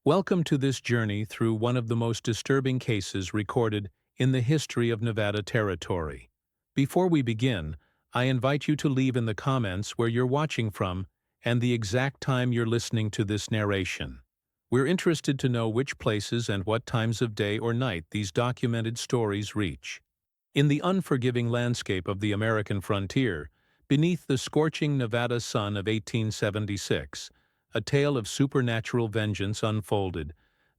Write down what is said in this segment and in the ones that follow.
Welcome to this journey through one of the most disturbing cases recorded in the history of Nevada Territory. Before we begin, I invite you to leave in the comments where you're watching from and the exact time you're listening to this narration. We're interested to know which places and what times of day or night these documented stories reach. In the unforgiving landscape of the American frontier, beneath the scorching Nevada sun of 1876, a tale of supernatural vengeance unfolded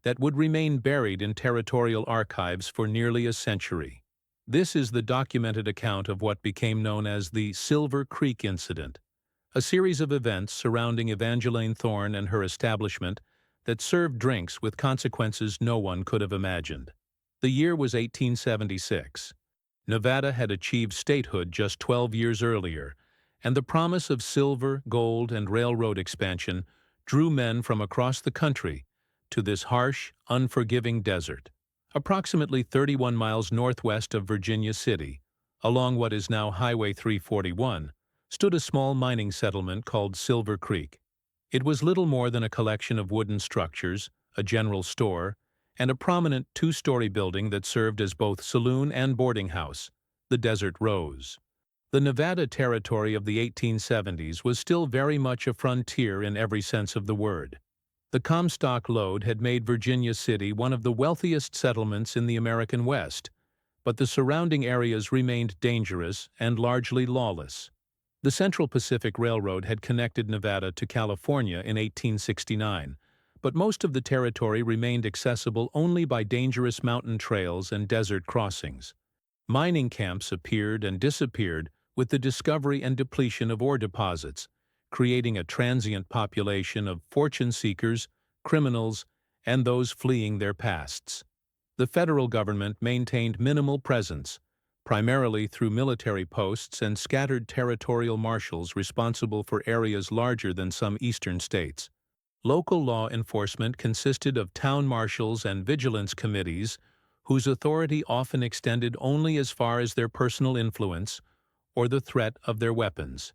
that would remain buried in territorial archives for nearly a century. This is the documented account of what became known as the Silver Creek Incident, a series of events surrounding Evangeline Thorne and her establishment that served drinks with consequences no one could have imagined. The year was 1876. Nevada had achieved statehood just 12 years earlier, and the promise of silver, gold, and railroad expansion drew men from across the country to this harsh, unforgiving desert. Approximately 31 miles northwest of Virginia City, along what is now Highway 341, stood a small mining settlement called Silver Creek. It was little more than a collection of wooden structures, a general store, and a prominent two-story building that served as both saloon and boarding house, the Desert Rose. The Nevada Territory of the 1870s was still very much a frontier in every sense of the word. The Comstock Lode had made Virginia City one of the wealthiest settlements in the American West, but the surrounding areas remained dangerous and largely lawless. The Central Pacific Railroad had connected Nevada to California in 1869, but most of the territory remained accessible only by dangerous mountain trails and desert crossings. Mining camps appeared and disappeared with the discovery and depletion of ore deposits, creating a transient population of fortune seekers, criminals, and those fleeing their pasts. The federal government maintained minimal presence, primarily through military posts and scattered territorial marshals responsible for areas larger than some eastern states. Local law enforcement consisted of town marshals and vigilance committees, whose authority often extended only as far as their personal influence or the threat of their weapons.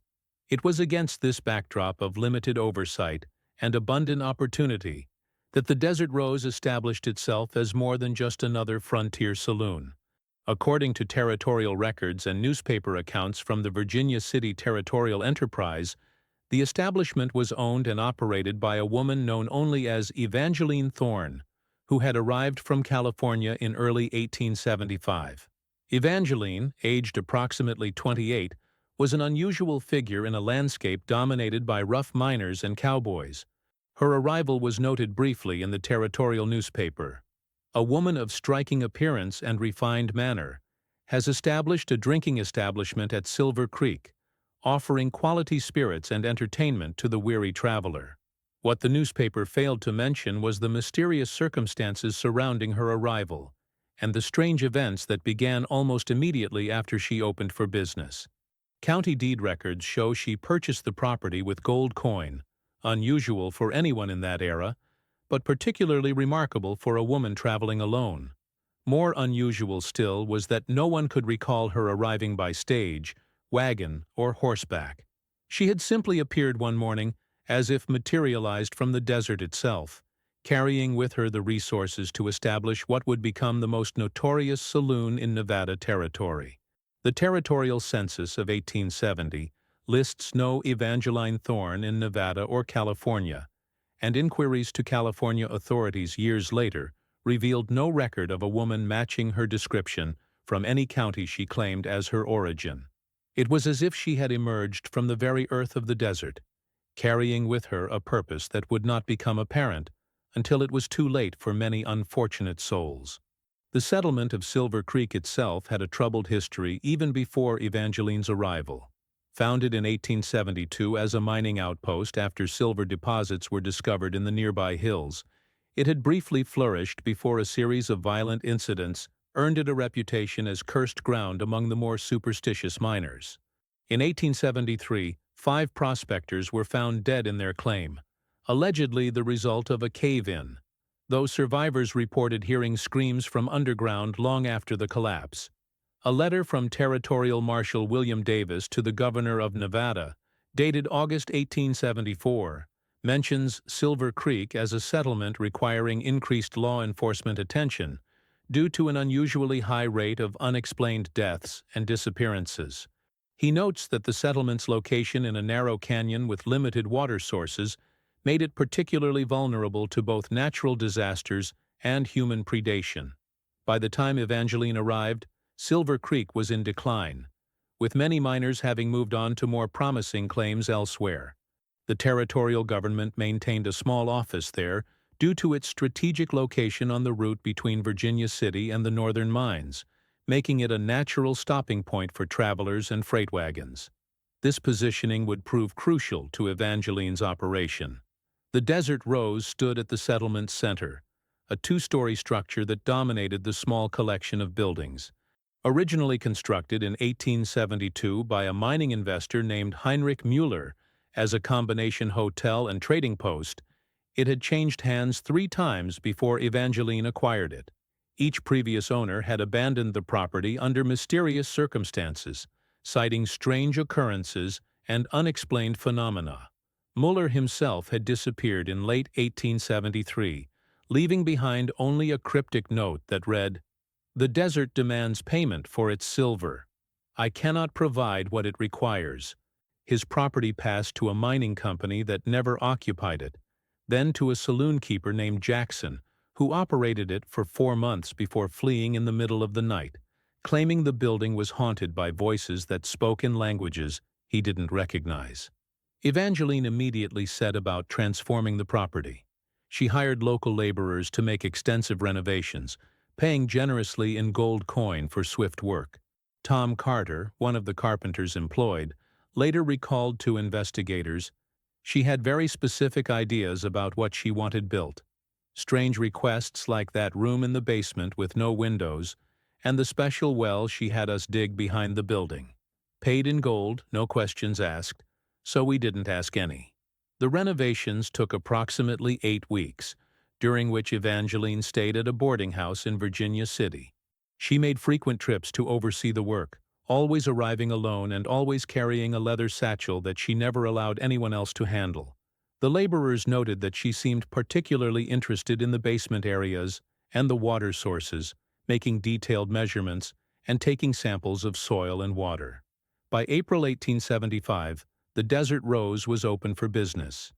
It was against this backdrop of limited oversight and abundant opportunity that the Desert Rose established itself as more than just another frontier saloon. According to territorial records and newspaper accounts from the Virginia City Territorial Enterprise, the establishment was owned and operated by a woman known only as Evangeline Thorne, who had arrived from California in early 1875. Evangeline, aged approximately 28, was an unusual figure in a landscape dominated by rough miners and cowboys. Her arrival was noted briefly in the territorial newspaper. A woman of striking appearance and refined manner has established a drinking establishment at Silver Creek, offering quality spirits and entertainment to the weary traveler. What the newspaper failed to mention was the mysterious circumstances surrounding her arrival and the strange events that began almost immediately after she opened for business. County deed records show she purchased the property with gold coin, unusual for anyone in that era, but particularly remarkable for a woman traveling alone. More unusual still was that no one could recall her arriving by stage, wagon, or horseback. She had simply appeared one morning as if materialized from the desert itself, carrying with her the resources to establish what would become the most notorious saloon in Nevada Territory. The territorial census of 1870 lists no Evangeline Thorne in Nevada or California, and inquiries to California authorities years later revealed no record of a woman matching her description from any county she claimed as her origin. It was as if she had emerged from the very earth of the desert, carrying with her a purpose that would not become apparent until it was too late for many unfortunate souls. The settlement of Silver Creek itself had a troubled history even before Evangeline's arrival. Founded in 1872 as a mining outpost after silver deposits were discovered in the nearby hills, it had briefly flourished before a series of violent incidents earned it a reputation as cursed ground among the more superstitious miners. In 1873, 5 prospectors were found dead in their claim, allegedly the result of a cave-in, though survivors reported hearing screams from underground long after the collapse. A letter from Territorial Marshal William Davis to the Governor of Nevada, dated August 1874, mentions Silver Creek as a settlement requiring increased law enforcement attention due to an unusually high rate of unexplained deaths and disappearances. He notes that the settlement's location in a narrow canyon with limited water sources made it particularly vulnerable to both natural disasters and human predation. By the time Evangeline arrived, Silver Creek was in decline, with many miners having moved on to more promising claims elsewhere. The territorial government maintained a small office there due to its strategic location on the route between Virginia City and the northern mines, making it a natural stopping point for travelers and freight wagons. This positioning would prove crucial to Evangeline's operation. The Desert Rose stood at the settlement's center, a two-story structure that dominated the small collection of buildings. Originally constructed in 1872 by a mining investor named Heinrich Müller as a combination hotel and trading post, it had changed hands 3 times before Evangeline acquired it. Each previous owner had abandoned the property under mysterious circumstances, citing strange occurrences and unexplained phenomena. Müller himself had disappeared in late 1873, leaving behind only a cryptic note that read, "The desert demands payment for its silver. I cannot provide what it requires." His property passed to a mining company that never occupied it, then to a saloon keeper named Jackson, who operated it for 4 months before fleeing in the middle of the night, claiming the building was haunted by voices that spoke in languages he didn't recognize. Evangeline immediately set about transforming the property. She hired local laborers to make extensive renovations, paying generously in gold coin for swift work. Tom Carter, one of the carpenters employed, later recalled to investigators, "She had very specific ideas about what she wanted built. Strange requests like that room in the basement with no windows, and the special well she had us dig behind the building. Paid in gold, no questions asked, so we didn't ask any." The renovations took approximately 8 weeks, during which Evangeline stayed at a boarding house in Virginia City. She made frequent trips to oversee the work, always arriving alone and always carrying a leather satchel that she never allowed anyone else to handle. The laborers noted that she seemed particularly interested in the basement areas and the water sources, making detailed measurements and taking samples of soil and water. By April 1875, the Desert Rose was open for business.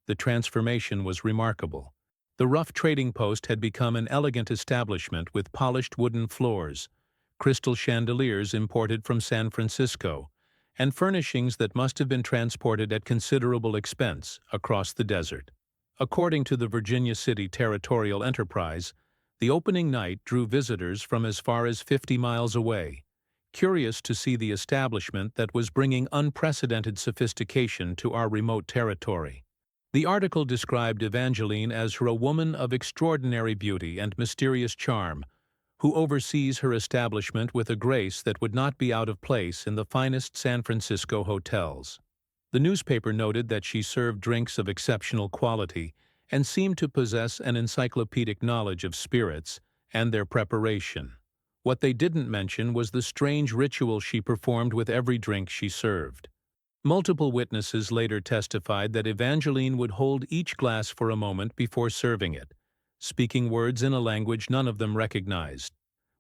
The transformation was remarkable. The rough trading post had become an elegant establishment with polished wooden floors, crystal chandeliers imported from San Francisco, and furnishings that must have been transported at considerable expense across the desert. According to the Virginia City Territorial Enterprise, the opening night drew visitors from as far as 50 miles away, curious to see the establishment that was bringing unprecedented sophistication to our remote territory. The article described Evangeline as a woman of extraordinary beauty and mysterious charm, who oversees her establishment with a grace that would not be out of place in the finest San Francisco hotels. The newspaper noted that she served drinks of exceptional quality and seemed to possess an encyclopedic knowledge of spirits and their preparation. What they didn't mention was the strange ritual she performed with every drink she served. Multiple witnesses later testified that Evangeline would hold each glass for a moment before serving it, speaking words in a language none of them recognized.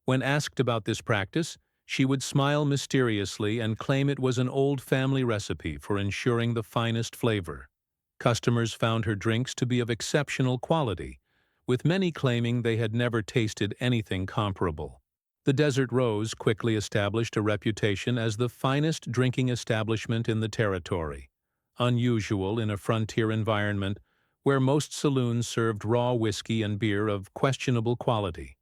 When asked about this practice, she would smile mysteriously and claim it was an old family recipe for ensuring the finest flavor. Customers found her drinks to be of exceptional quality, with many claiming they had never tasted anything comparable. The Desert Rose quickly established a reputation as the finest drinking establishment in the territory, unusual in a frontier environment where most saloons served raw whiskey and beer of questionable quality.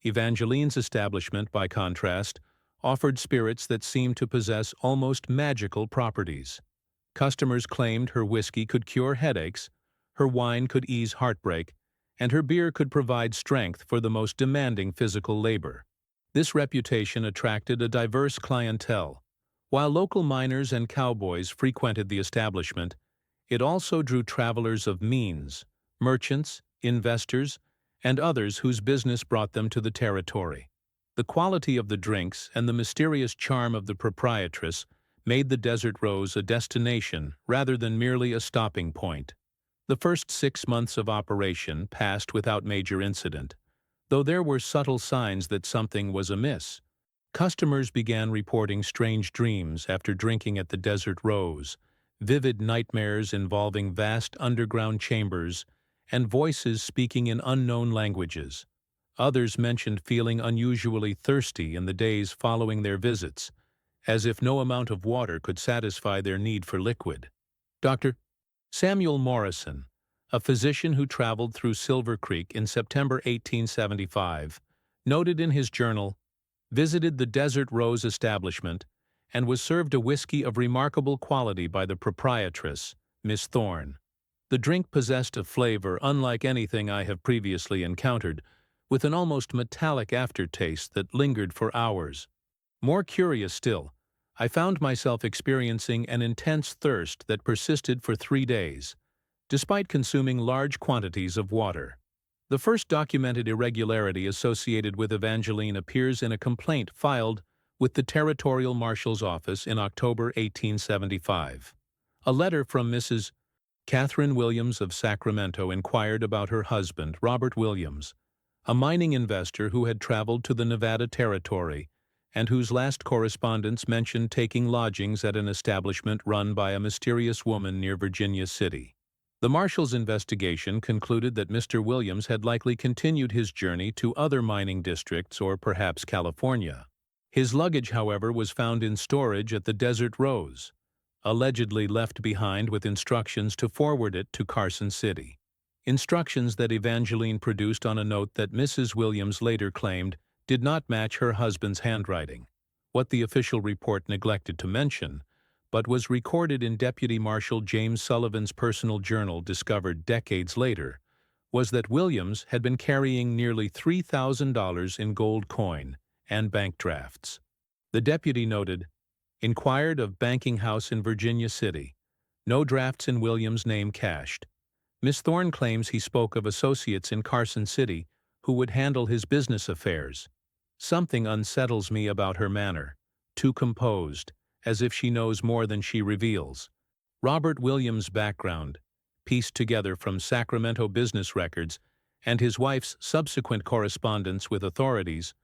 Evangeline's establishment, by contrast, offered spirits that seemed to possess almost magical properties. Customers claimed her whiskey could cure headaches, her wine could ease heartbreak, and her beer could provide strength for the most demanding physical labor. This reputation attracted a diverse clientele. While local miners and cowboys frequented the establishment, it also drew travelers of means, merchants, investors, and others whose business brought them to the territory. The quality of the drinks and the mysterious charm of the proprietress made the Desert Rose a destination rather than merely a stopping point. The first 6 months of operation passed without major incident, though there were subtle signs that something was amiss. Customers began reporting strange dreams after drinking at the Desert Rose, vivid nightmares involving vast underground chambers, and voices speaking in unknown languages. Others mentioned feeling unusually thirsty in the days following their visits, as if no amount of water could satisfy their need for liquid. Dr. Samuel Morrison, a physician who traveled through Silver Creek in September 1875, noted in his journal, visited the Desert Rose establishment and was served a whiskey of remarkable quality by the proprietress, Miss Thorne. The drink possessed a flavor unlike anything I have previously encountered, with an almost metallic aftertaste that lingered for hours. More curious still, I found myself experiencing an intense thirst that persisted for 3 days, despite consuming large quantities of water. The first documented irregularity associated with Evangeline appears in a complaint filed with the Territorial Marshal's Office in October 1875. A letter from Mrs. Catherine Williams of Sacramento inquired about her husband, Robert Williams, a mining investor who had traveled to the Nevada Territory and whose last correspondence mentioned taking lodgings at an establishment run by a mysterious woman near Virginia City. The Marshal's investigation concluded that Mr. Williams had likely continued his journey to other mining districts or perhaps California. His luggage, however, was found in storage at the Desert Rose, allegedly left behind with instructions to forward it to Carson City. Instructions that Evangeline produced on a note that Mrs. Williams later claimed did not match her husband's handwriting. What the official report neglected to mention, but was recorded in Deputy Marshal James Sullivan's personal journal discovered decades later, was that Williams had been carrying nearly $3,000 in gold coin and bank drafts. The deputy noted, "Inquired of banking house in Virginia City. No drafts in Williams' name cashed. Miss Thorne claims he spoke of associates in Carson City who would handle his business affairs. Something unsettles me about her manner, too composed, as if she knows more than she reveals." Robert Williams' background, pieced together from Sacramento business records and his wife's subsequent correspondence with authorities,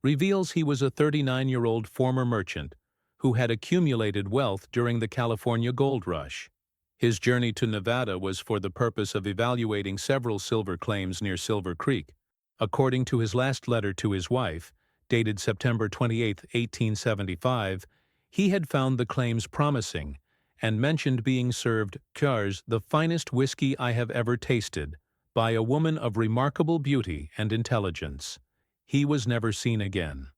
reveals he was a 39-year-old former merchant who had accumulated wealth during the California gold rush. His journey to Nevada was for the purpose of evaluating several silver claims near Silver Creek. According to his last letter to his wife, dated September 28, 1875, he had found the claims promising and mentioned being served "Cars, the finest whiskey I have ever tasted, by a woman of remarkable beauty and intelligence." He was never seen again.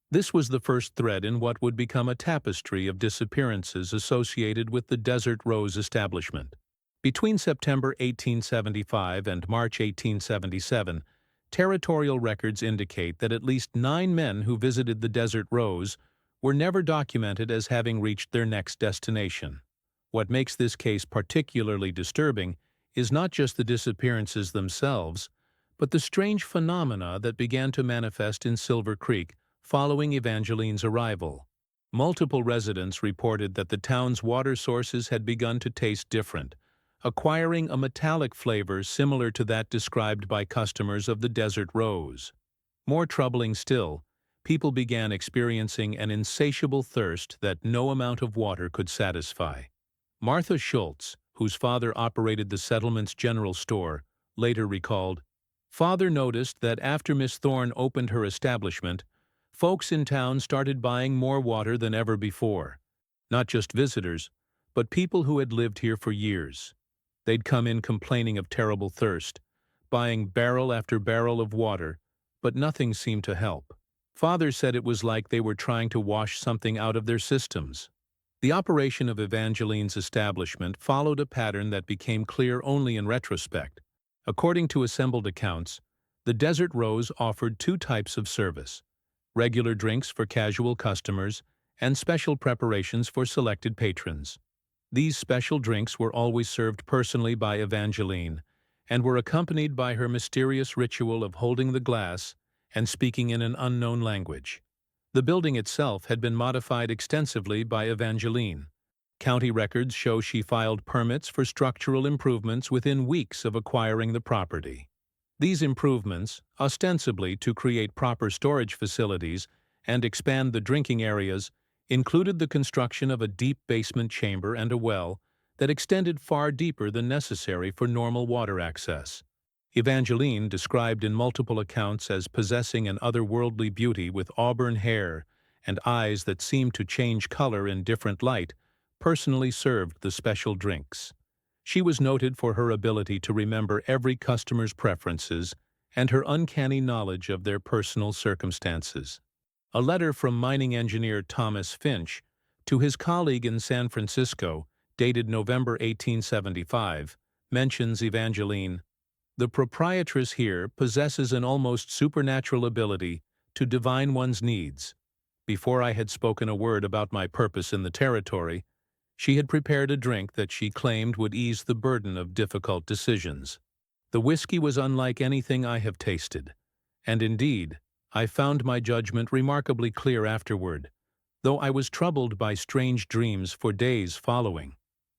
This was the first thread in what would become a tapestry of disappearances associated with the Desert Rose establishment. Between September 1875 and March 1877, territorial records indicate that at least 9 men who visited the Desert Rose were never documented as having reached their next destination. What makes this case particularly disturbing is not just the disappearances themselves, but the strange phenomena that began to manifest in Silver Creek following Evangeline's arrival. Multiple residents reported that the town's water sources had begun to taste different, acquiring a metallic flavor similar to that described by customers of the Desert Rose. More troubling still, people began experiencing an insatiable thirst that no amount of water could satisfy. Martha Schultz, whose father operated the settlement's general store, later recalled, "Father noticed that after Miss Thorne opened her establishment, folks in town started buying more water than ever before. Not just visitors, but people who had lived here for years. They'd come in complaining of terrible thirst, buying barrel after barrel of water, but nothing seemed to help. Father said it was like they were trying to wash something out of their systems." The operation of Evangeline's establishment followed a pattern that became clear only in retrospect. According to assembled accounts, the Desert Rose offered 2 types of service: regular drinks for casual customers and special preparations for selected patrons. These special drinks were always served personally by Evangeline and were accompanied by her mysterious ritual of holding the glass and speaking in an unknown language. The building itself had been modified extensively by Evangeline. County records show she filed permits for structural improvements within weeks of acquiring the property. These improvements, ostensibly to create proper storage facilities and expand the drinking areas, included the construction of a deep basement chamber and a well that extended far deeper than necessary for normal water access. Evangeline, described in multiple accounts as possessing an otherworldly beauty with auburn hair and eyes that seemed to change color in different light, personally served the special drinks. She was noted for her ability to remember every customer's preferences and her uncanny knowledge of their personal circumstances. A letter from mining engineer Thomas Finch to his colleague in San Francisco, dated November 1875, mentions Evangeline. The proprietress here possesses an almost supernatural ability to divine one's needs. Before I had spoken a word about my purpose in the territory, she had prepared a drink that she claimed would ease the burden of difficult decisions. The whiskey was unlike anything I have tasted, and indeed, I found my judgment remarkably clear afterward, though I was troubled by strange dreams for days following.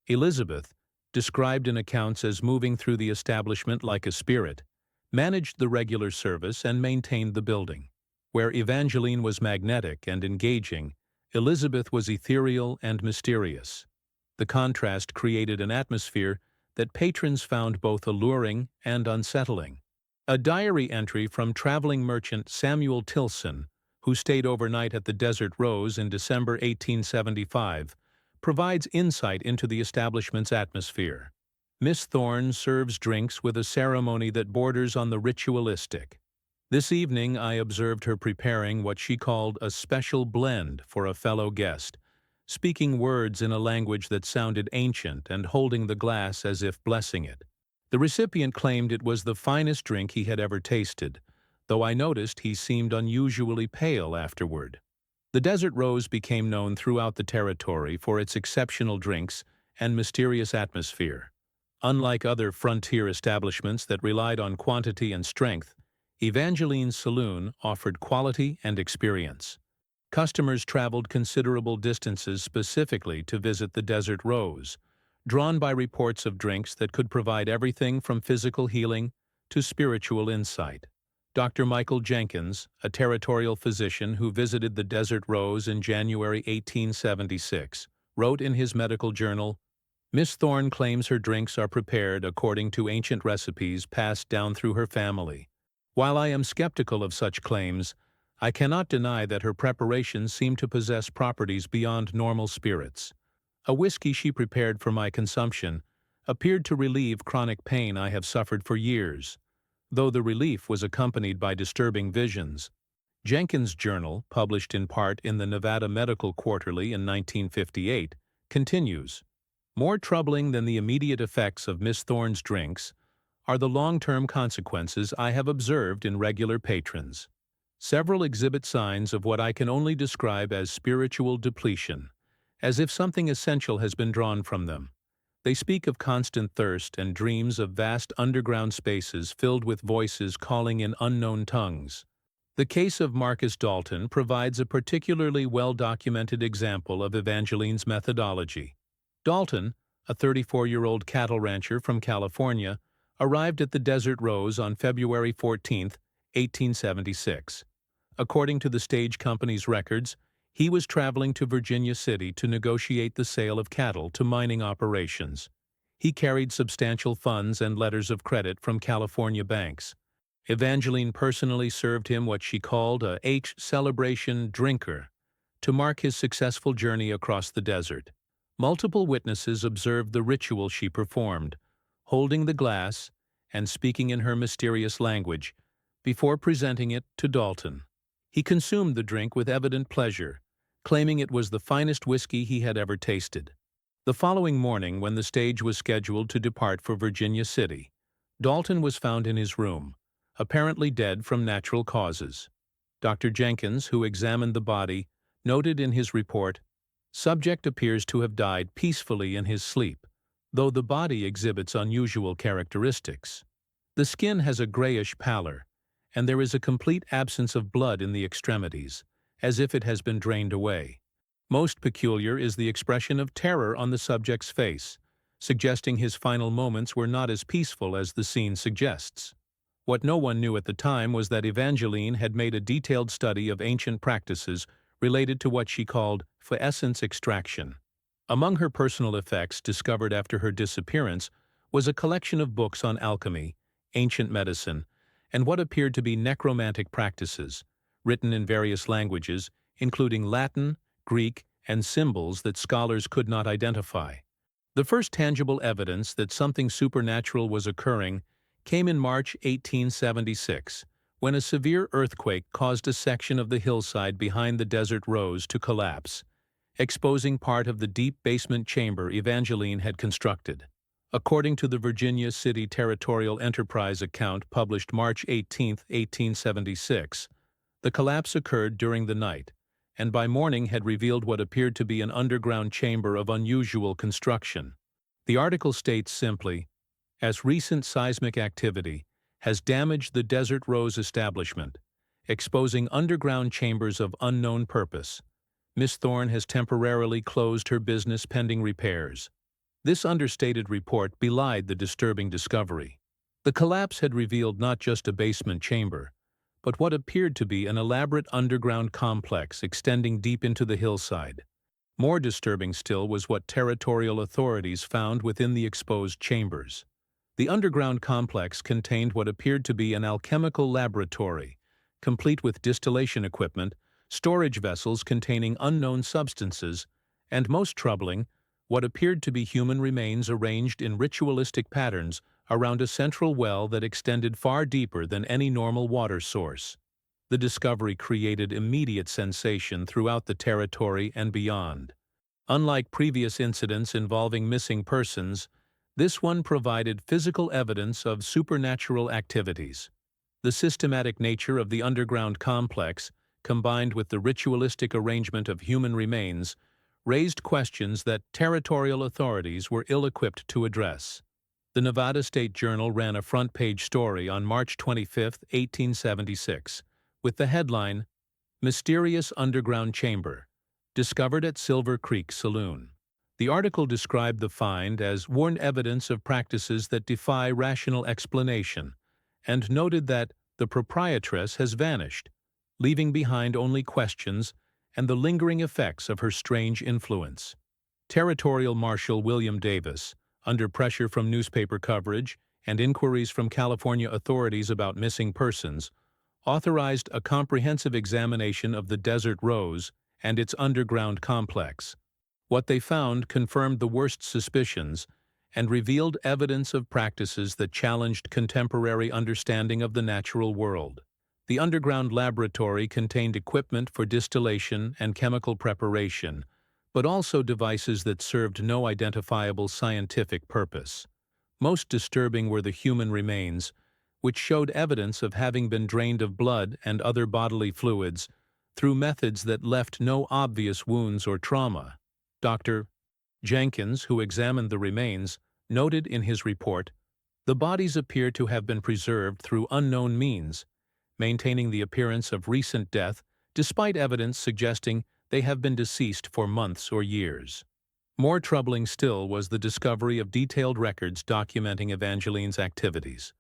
Elizabeth, described in accounts as moving through the establishment like a spirit, managed the regular service and maintained the building. Where Evangeline was magnetic and engaging, Elizabeth was ethereal and mysterious. The contrast created an atmosphere that patrons found both alluring and unsettling. A diary entry from traveling merchant Samuel Tilson, who stayed overnight at the Desert Rose in December 1875, provides insight into the establishment's atmosphere. Miss Thorne serves drinks with a ceremony that borders on the ritualistic. This evening I observed her preparing what she called a special blend for a fellow guest, speaking words in a language that sounded ancient and holding the glass as if blessing it. The recipient claimed it was the finest drink he had ever tasted, though I noticed he seemed unusually pale afterward. The Desert Rose became known throughout the territory for its exceptional drinks and mysterious atmosphere. Unlike other frontier establishments that relied on quantity and strength, Evangeline's Saloon offered quality and experience. Customers traveled considerable distances specifically to visit the Desert Rose, drawn by reports of drinks that could provide everything from physical healing to spiritual insight. Dr. Michael Jenkins, a territorial physician who visited the Desert Rose in January 1876, wrote in his medical journal, "Miss Thorne claims her drinks are prepared according to ancient recipes passed down through her family. While I am skeptical of such claims, I cannot deny that her preparations seem to possess properties beyond normal spirits. A whiskey she prepared for my consumption appeared to relieve chronic pain I have suffered for years, though the relief was accompanied by disturbing visions." Jenkins' journal, published in part in the Nevada Medical Quarterly in 1958, continues, "More troubling than the immediate effects of Miss Thorne's drinks are the long-term consequences I have observed in regular patrons. Several exhibit signs of what I can only describe as spiritual depletion, as if something essential has been drawn from them. They speak of constant thirst and dreams of vast underground spaces filled with voices calling in unknown tongues." The case of Marcus Dalton provides a particularly well-documented example of Evangeline's methodology. Dalton, a 34-year-old cattle rancher from California, arrived at the Desert Rose on February 14, 1876. According to the stage company's records, he was traveling to Virginia City to negotiate the sale of cattle to mining operations. He carried substantial funds and letters of credit from California banks. Evangeline personally served him what she called a celebration drinker to mark his successful journey across the desert. Multiple witnesses observed the ritual she performed, holding the glass and speaking in her mysterious language, before presenting it to Dalton. He consumed the drink with evident pleasure, claiming it was the finest whiskey he had ever tasted. The following morning, when the stage was scheduled to depart for Virginia City, Dalton was found in his room, apparently dead from natural causes. Dr. Jenkins, who examined the body, noted in his report, "Subject appears to have died peacefully in his sleep, though the body exhibits unusual characteristics. The skin has a grayish pallor, and there is a complete absence of blood in the extremities, as if it has been drained away. Most peculiar is the expression of terror on the subject's face, suggesting his final moments were not as peaceful as the scene suggests. What no one knew at the time was that Evangeline had made a detailed study of ancient practices related to what she called essence extraction. Among her personal effects discovered after her disappearance was a collection of books on alchemy, ancient medicine, and what appeared to be necromantic practices, written in various languages, including Latin, Greek, and symbols that scholars could not identify. The first tangible evidence that something supernatural was occurring came in March 1876, when a severe earthquake caused a section of the hillside behind the Desert Rose to collapse, exposing part of the deep basement chamber Evangeline had constructed. According to the Virginia City Territorial Enterprise account published March 18, 1876, the collapse occurred during the night, and by morning had revealed what appeared to be an underground chamber of unusual construction. The article states simply, "As recent seismic activity has damaged the Desert Rose establishment, exposing underground chambers of unknown purpose, Miss Thorne has temporarily closed her business pending repairs." This understated report belied the disturbing discovery. The collapse had revealed not just a basement chamber, but what appeared to be an elaborate underground complex extending deep into the hillside. More disturbing still was what territorial authorities found within the exposed chambers. The underground complex contained what appeared to be an alchemical laboratory, complete with distillation equipment, storage vessels containing unknown substances, and most troubling, what appeared to be human remains arranged in ritualistic patterns around a central well that extended far deeper than any normal water source. The discovery created immediate sensation throughout the territory and beyond. Unlike previous incidents involving missing persons, this one provided physical evidence of supernatural activities. The systematic nature of the underground complex, combined with the ritualistic arrangement of human remains, raised questions that territorial authorities were ill-equipped to address. The Nevada State Journal ran a front-page story on March 25, 1876, with the headline, "Mysterious Underground Chamber, Discovered at Silver Creek Saloon." The article described the find as worn evidence of practices that defy rational explanation, and noted that the proprietress has vanished, leaving behind only questions and the lingering effects of her strange influence. Territorial Marshal William Davis, under pressure from newspaper coverage and inquiries from California authorities about missing persons, authorized a comprehensive examination of the Desert Rose and its underground complex. What they found confirmed the worst suspicions and revealed evidence of practices that challenged contemporary understanding of the natural world. The underground laboratory contained equipment for distillation and chemical preparation, but also devices that served no identifiable scientific purpose. Most disturbing were the human remains, which showed evidence of having been drained of blood and other bodily fluids through methods that left no obvious wounds or trauma. Dr. Jenkins, who examined the remains, noted in his report, "The bodies appear to have been preserved through unknown means, maintaining the appearance of recent death despite evidence suggesting they have been deceased for months or years." More troubling still was the discovery of detailed records documenting Evangeline's activities.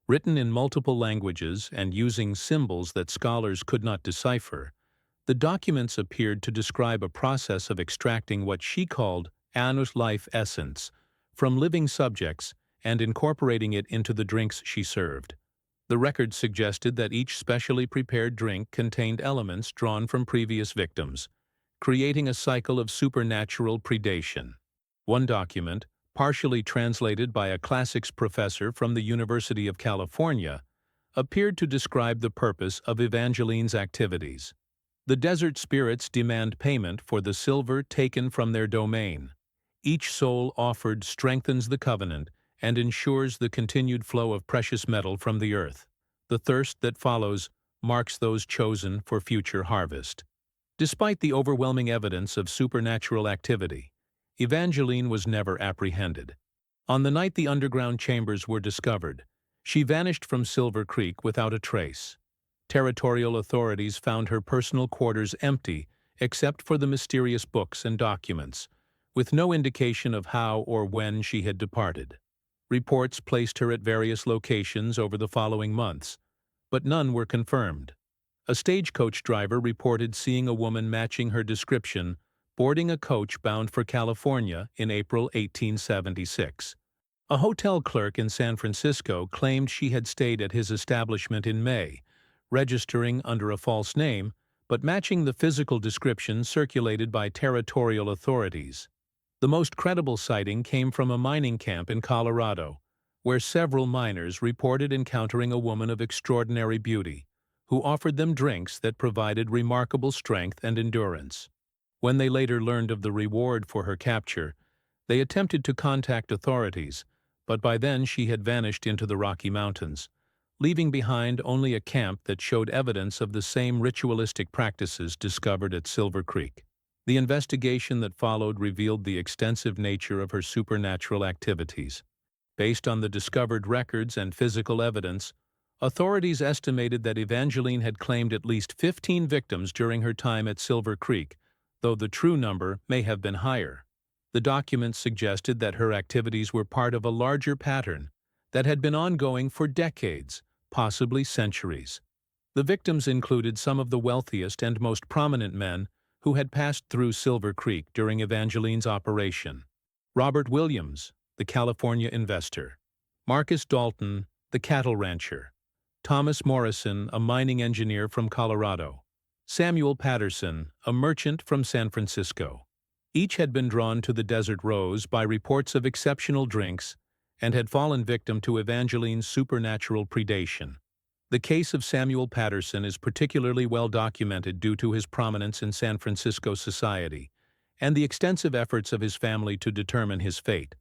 Written in multiple languages and using symbols that scholars could not decipher, the documents appeared to describe a process of extracting what she called Anu's life essence from living subjects and incorporating it into the drinks she served. The records suggested that each specially prepared drink contained elements drawn from previous victims, creating a cycle of supernatural predation. One document, partially translated by a classics professor from the University of California, appeared to describe the purpose of Evangeline's activities. The desert spirits demand payment for the silver taken from their domain. Each soul offered strengthens the covenant and ensures the continued flow of precious metal from the earth. The thirst that follows marks those chosen for future harvest. Despite the overwhelming evidence of supernatural activity, Evangeline was never apprehended. On the night the underground chambers were discovered, she vanished from Silver Creek without a trace. Territorial authorities found her personal quarters empty, except for the mysterious books and documents, with no indication of how or when she had departed. Reports placed her at various locations over the following months, but none were confirmed. A stagecoach driver reported seeing a woman matching her description boarding a coach bound for California in April 1876. A hotel clerk in San Francisco claimed she had stayed at his establishment in May, registering under a false name, but matching the physical description circulated by territorial authorities. The most credible sighting came from a mining camp in Colorado, where several miners reported encountering a woman of extraordinary beauty, who offered them drinks that provided remarkable strength and endurance. When they later learned of the reward for her capture, they attempted to contact authorities, but by then she had vanished into the Rocky Mountains, leaving behind only a camp that showed evidence of the same ritualistic practices discovered at Silver Creek. The investigation that followed revealed the extensive nature of her supernatural activities. Based on the discovered records and physical evidence, authorities estimated that Evangeline had claimed at least 15 victims during her time at Silver Creek, though the true number may have been higher. The documents suggested that her activities were part of a larger pattern that had been ongoing for decades, possibly centuries. The victims included some of the wealthiest and most prominent men who had passed through Silver Creek during Evangeline's operation. Robert Williams, the California investor; Marcus Dalton, the cattle rancher; Thomas Morrison, a mining engineer from Colorado; Samuel Patterson, a merchant from San Francisco. Each had been drawn to the Desert Rose by reports of exceptional drinks and had fallen victim to Evangeline's supernatural predation. The case of Samuel Patterson is particularly well documented due to his prominence in San Francisco society and the extensive efforts of his family to determine his fate.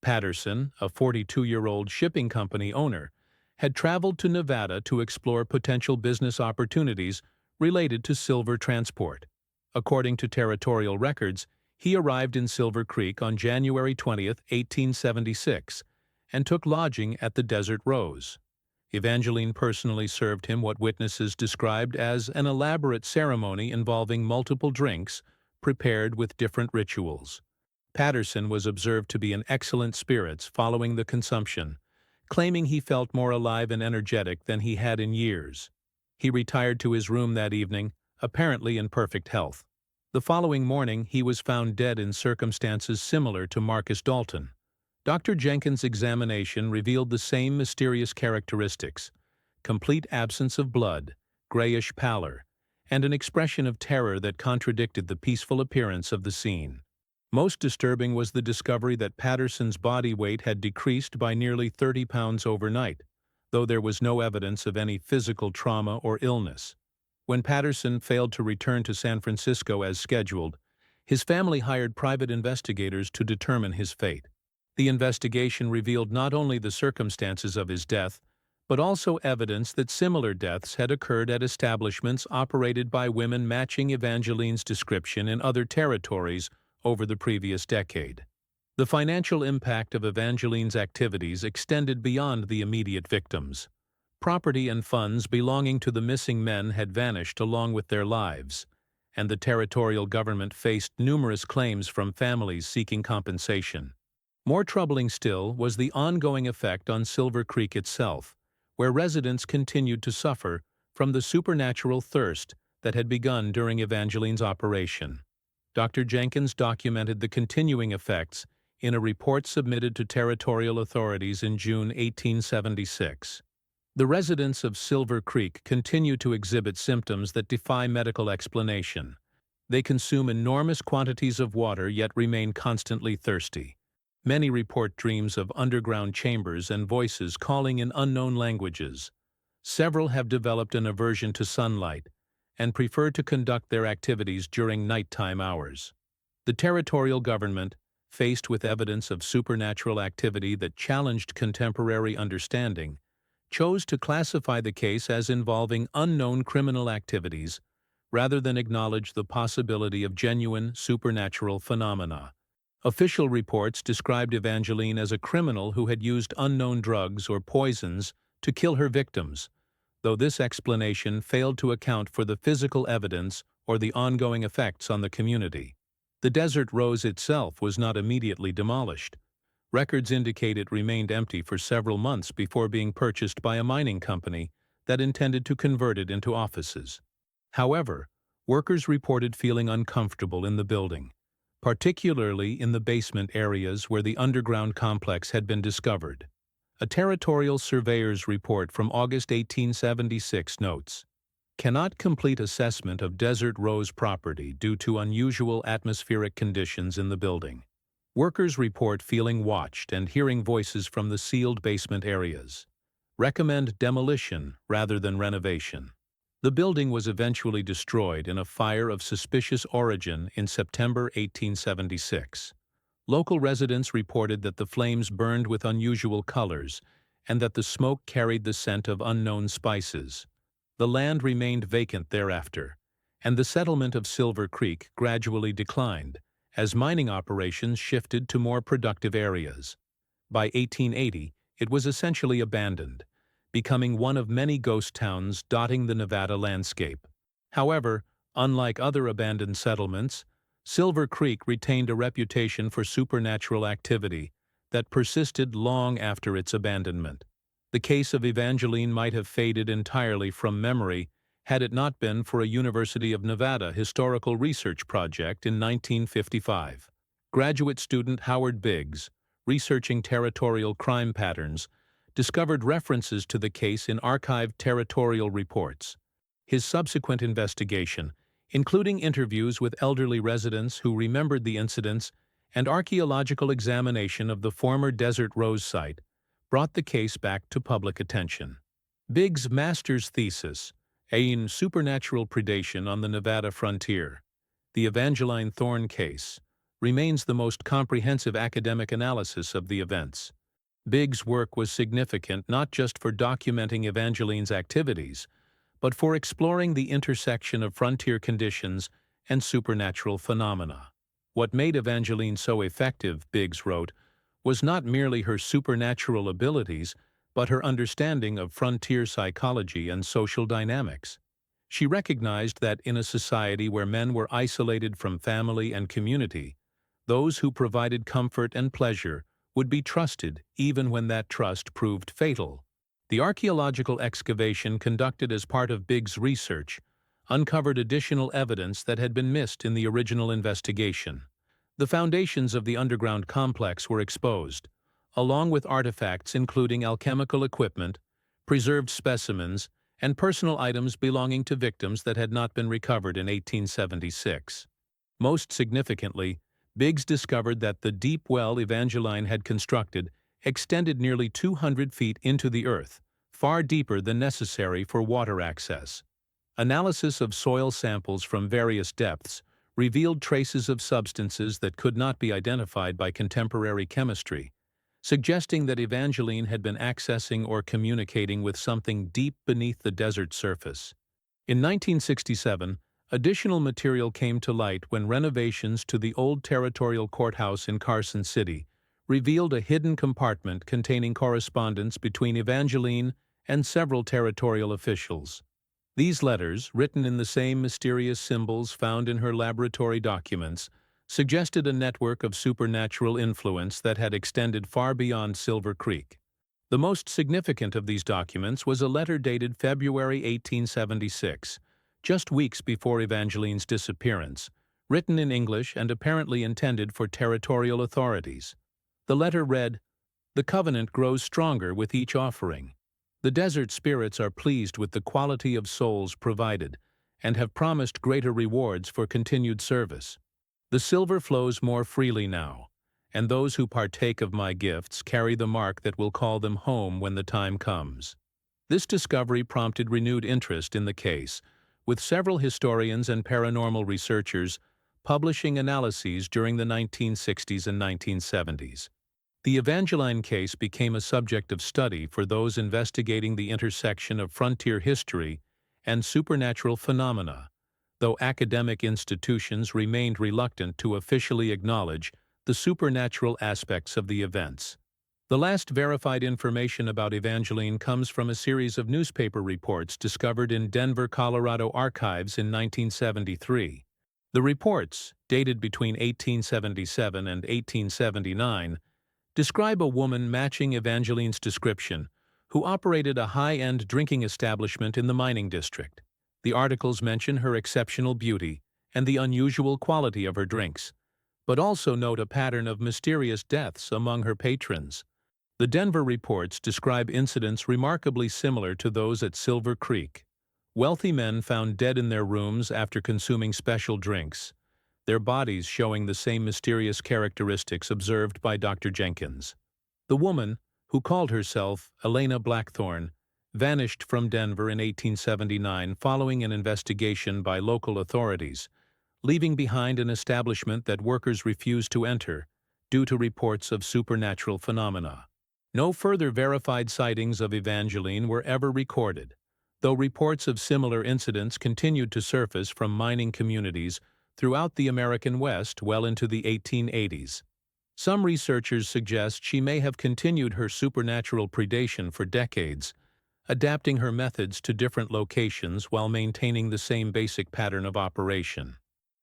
Patterson, a 42-year-old shipping company owner, had traveled to Nevada to explore potential business opportunities related to silver transport. According to territorial records, he arrived in Silver Creek on January 20, 1876, and took lodging at the Desert Rose. Evangeline personally served him what witnesses described as an elaborate ceremony involving multiple drinks prepared with different rituals. Patterson was observed to be in excellent spirits following the consumption, claiming he felt more alive and energetic than he had in years. He retired to his room that evening, apparently in perfect health. The following morning, he was found dead in circumstances similar to Marcus Dalton. Dr. Jenkins' examination revealed the same mysterious characteristics: complete absence of blood, grayish pallor, and an expression of terror that contradicted the peaceful appearance of the scene. Most disturbing was the discovery that Patterson's body weight had decreased by nearly 30 pounds overnight, though there was no evidence of any physical trauma or illness. When Patterson failed to return to San Francisco as scheduled, his family hired private investigators to determine his fate. The investigation revealed not only the circumstances of his death, but also evidence that similar deaths had occurred at establishments operated by women matching Evangeline's description in other territories over the previous decade. The financial impact of Evangeline's activities extended beyond the immediate victims. Property and funds belonging to the missing men had vanished along with their lives, and the territorial government faced numerous claims from families seeking compensation. More troubling still was the ongoing effect on Silver Creek itself, where residents continued to suffer from the supernatural thirst that had begun during Evangeline's operation. Dr. Jenkins documented the continuing effects in a report submitted to territorial authorities in June 1876. The residents of Silver Creek continue to exhibit symptoms that defy medical explanation. They consume enormous quantities of water yet remain constantly thirsty. Many report dreams of underground chambers and voices calling in unknown languages. Several have developed an aversion to sunlight and prefer to conduct their activities during nighttime hours. The territorial government, faced with evidence of supernatural activity that challenged contemporary understanding, chose to classify the case as involving unknown criminal activities rather than acknowledge the possibility of genuine supernatural phenomena. Official reports described Evangeline as a criminal who had used unknown drugs or poisons to kill her victims, though this explanation failed to account for the physical evidence or the ongoing effects on the community. The desert rose itself was not immediately demolished. Records indicate it remained empty for several months before being purchased by a mining company that intended to convert it into offices. However, workers reported feeling uncomfortable in the building, particularly in the basement areas where the underground complex had been discovered. A territorial surveyor's report from August 1876 notes, "Cannot complete assessment of Desert Rose property due to unusual atmospheric conditions in the building. Workers report feeling watched and hearing voices from the sealed basement areas. Recommend demolition rather than renovation." The building was eventually destroyed in a fire of suspicious origin in September 1876. Local residents reported that the flames burned with unusual colors and that the smoke carried the scent of unknown spices. The land remained vacant thereafter, and the settlement of Silver Creek gradually declined as mining operations shifted to more productive areas. By 1880, it was essentially abandoned, becoming one of many ghost towns dotting the Nevada landscape. However, unlike other abandoned settlements, Silver Creek retained a reputation for supernatural activity that persisted long after its abandonment. The case of Evangeline might have faded entirely from memory had it not been for a University of Nevada historical research project in 1955. Graduate student Howard Biggs, researching territorial crime patterns, discovered references to the case in archived territorial reports. His subsequent investigation, including interviews with elderly residents who remembered the incidents and archaeological examination of the former Desert Rose site, brought the case back to public attention. Biggs' master's thesis, "A Supernatural Predation on the Nevada Frontier, the Evangeline Thorne Case," remains the most comprehensive academic analysis of the events. Biggs' work was significant not just for documenting Evangeline's activities, but for exploring the intersection of frontier conditions and supernatural phenomena. What made Evangeline so effective, Biggs wrote, was not merely her supernatural abilities, but her understanding of frontier psychology and social dynamics. She recognized that in a society where men were isolated from family and community, those who provided comfort and pleasure would be trusted even when that trust proved fatal. The archaeological excavation conducted as part of Biggs' research uncovered additional evidence that had been missed in the original investigation. The foundations of the underground complex were exposed, along with artifacts including alchemical equipment, preserved specimens, and personal items belonging to victims that had not been recovered in 1876. Most significantly, Biggs discovered that the deep well Evangeline had constructed extended nearly 200 feet into the earth, far deeper than necessary for water access. Analysis of soil samples from various depths revealed traces of substances that could not be identified by contemporary chemistry, suggesting that Evangeline had been accessing or communicating with something deep beneath the desert surface. In 1967, additional material came to light when renovations to the old territorial courthouse in Carson City revealed a hidden compartment containing correspondence between Evangeline and several territorial officials. These letters, written in the same mysterious symbols found in her laboratory documents, suggested a network of supernatural influence that had extended far beyond Silver Creek. The most significant of these documents was a letter dated February 1876, just weeks before Evangeline's disappearance, written in English and apparently intended for territorial authorities. The letter read, "The covenant grows stronger with each offering. The desert spirits are pleased with the quality of souls provided and have promised greater rewards for continued service. The silver flows more freely now, and those who partake of my gifts carry the mark that will call them home when the time comes." This discovery prompted renewed interest in the case, with several historians and paranormal researchers publishing analyses during the 1960s and 1970s. The Evangeline case became a subject of study for those investigating the intersection of frontier history and supernatural phenomena, though academic institutions remained reluctant to officially acknowledge the supernatural aspects of the events. The last verified information about Evangeline comes from a series of newspaper reports discovered in Denver, Colorado archives in 1973. The reports, dated between 1877 and 1879, describe a woman matching Evangeline's description, who operated a high-end drinking establishment in the mining district. The articles mention her exceptional beauty and the unusual quality of her drinks, but also note a pattern of mysterious deaths among her patrons. The Denver reports describe incidents remarkably similar to those at Silver Creek. Wealthy men found dead in their rooms after consuming special drinks, their bodies showing the same mysterious characteristics observed by Dr. Jenkins. The woman, who called herself Elena Blackthorne, vanished from Denver in 1879 following an investigation by local authorities, leaving behind an establishment that workers refused to enter due to reports of supernatural phenomena. No further verified sightings of Evangeline were ever recorded, though reports of similar incidents continued to surface from mining communities throughout the American West well into the 1880s. Some researchers suggest she may have continued her supernatural predation for decades, adapting her methods to different locations while maintaining the same basic pattern of operation.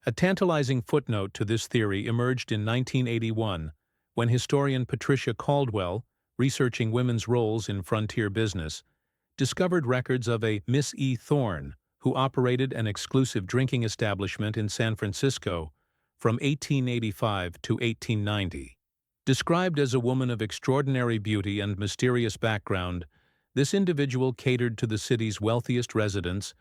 A tantalizing footnote to this theory emerged in 1981 when historian Patricia Caldwell, researching women's roles in frontier business, discovered records of a Miss E. Thorne, who operated an exclusive drinking establishment in San Francisco from 1885 to 1890. Described as a woman of extraordinary beauty and mysterious background, this individual catered to the city's wealthiest residents